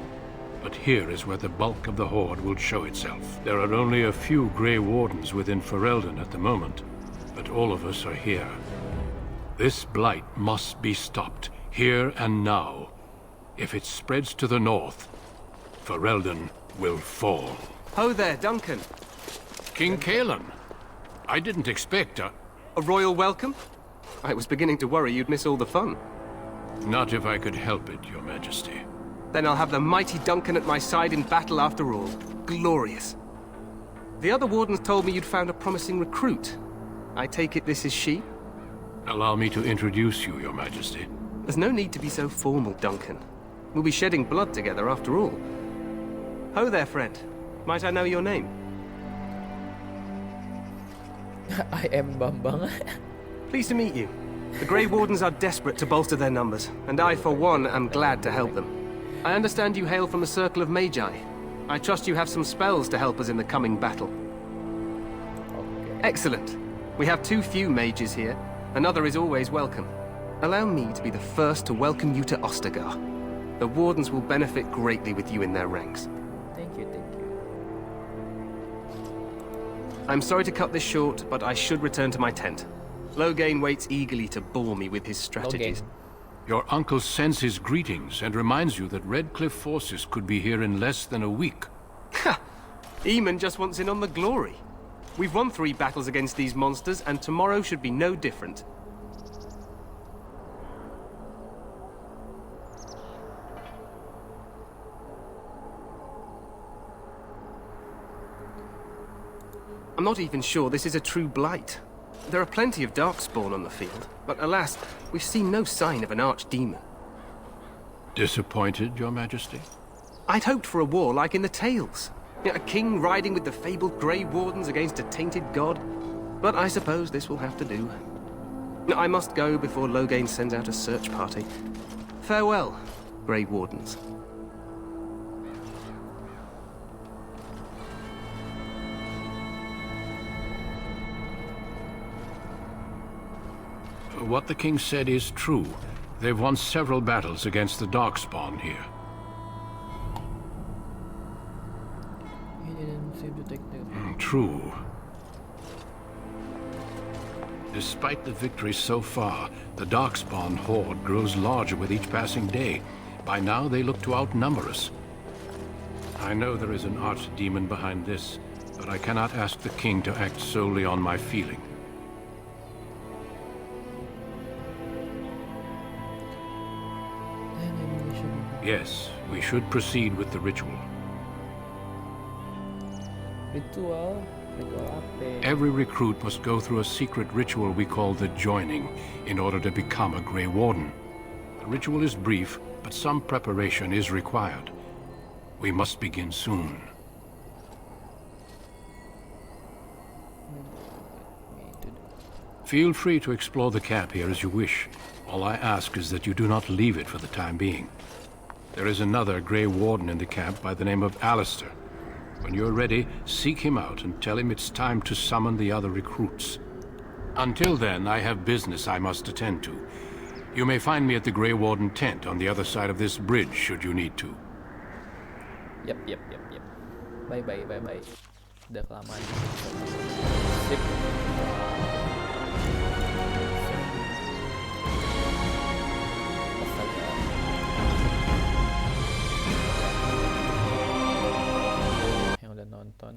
but here is where the bulk of the Horde will show itself. There are only a few Grey Wardens within Ferelden at the moment, but all of us are here. This blight must be stopped, here and now. If it spreads to the north, Ferelden will fall. Ho there, Duncan. King Kaelan. I didn't expect a royal welcome? I was beginning to worry you'd miss all the fun. Not if I could help it, Your Majesty. Then I'll have the mighty Duncan at my side in battle after all. Glorious. The other wardens told me you'd found a promising recruit. I take it this is she? Allow me to introduce you, Your Majesty. There's no need to be so formal, Duncan. We'll be shedding blood together after all. Ho there, friend. Might I know your name? I am Bambang. Pleased to meet you. The Grey Wardens are desperate to bolster their numbers, and I, for one, am glad to help them. I understand you hail from the Circle of Magi. I trust you have some spells to help us in the coming battle. Okay. Excellent. We have too few mages here. Another is always welcome. Allow me to be the first to welcome you to Ostagar. The Wardens will benefit greatly with you in their ranks. Thank you, thank you. I'm sorry to cut this short, but I should return to my tent. Loghain waits eagerly to bore me with his strategies. Your uncle sends his greetings and reminds you that Redcliffe forces could be here in less than a week. Ha! Eamon just wants in on the glory. We've won 3 battles against these monsters, and tomorrow should be no different. I'm not even sure this is a true blight. There are plenty of Darkspawn on the field, but alas, we've seen no sign of an archdemon. Disappointed, Your Majesty? I'd hoped for a war like in the tales. A king riding with the fabled Grey Wardens against a tainted god. But I suppose this will have to do. I must go before Loghain sends out a search party. Farewell, Grey Wardens. What the king said is true. They've won several battles against the Darkspawn here. He didn't seem to take the... True. Despite the victories so far, the Darkspawn horde grows larger with each passing day. By now, they look to outnumber us. I know there is an archdemon behind this, but I cannot ask the king to act solely on my feeling. Yes, we should proceed with the ritual. Ritual apa? Every recruit must go through a secret ritual we call the Joining in order to become a Grey Warden. The ritual is brief, but some preparation is required. We must begin soon. Feel free to explore the camp here as you wish. All I ask is that you do not leave it for the time being. There is another Grey Warden in the camp by the name of Alistair. When you're ready, seek him out and tell him it's time to summon the other recruits. Until then, I have business I must attend to. You may find me at the Grey Warden tent on the other side of this bridge, should you need to. Yep. Bye. Udah kelamaan. Sip. Yang udah nonton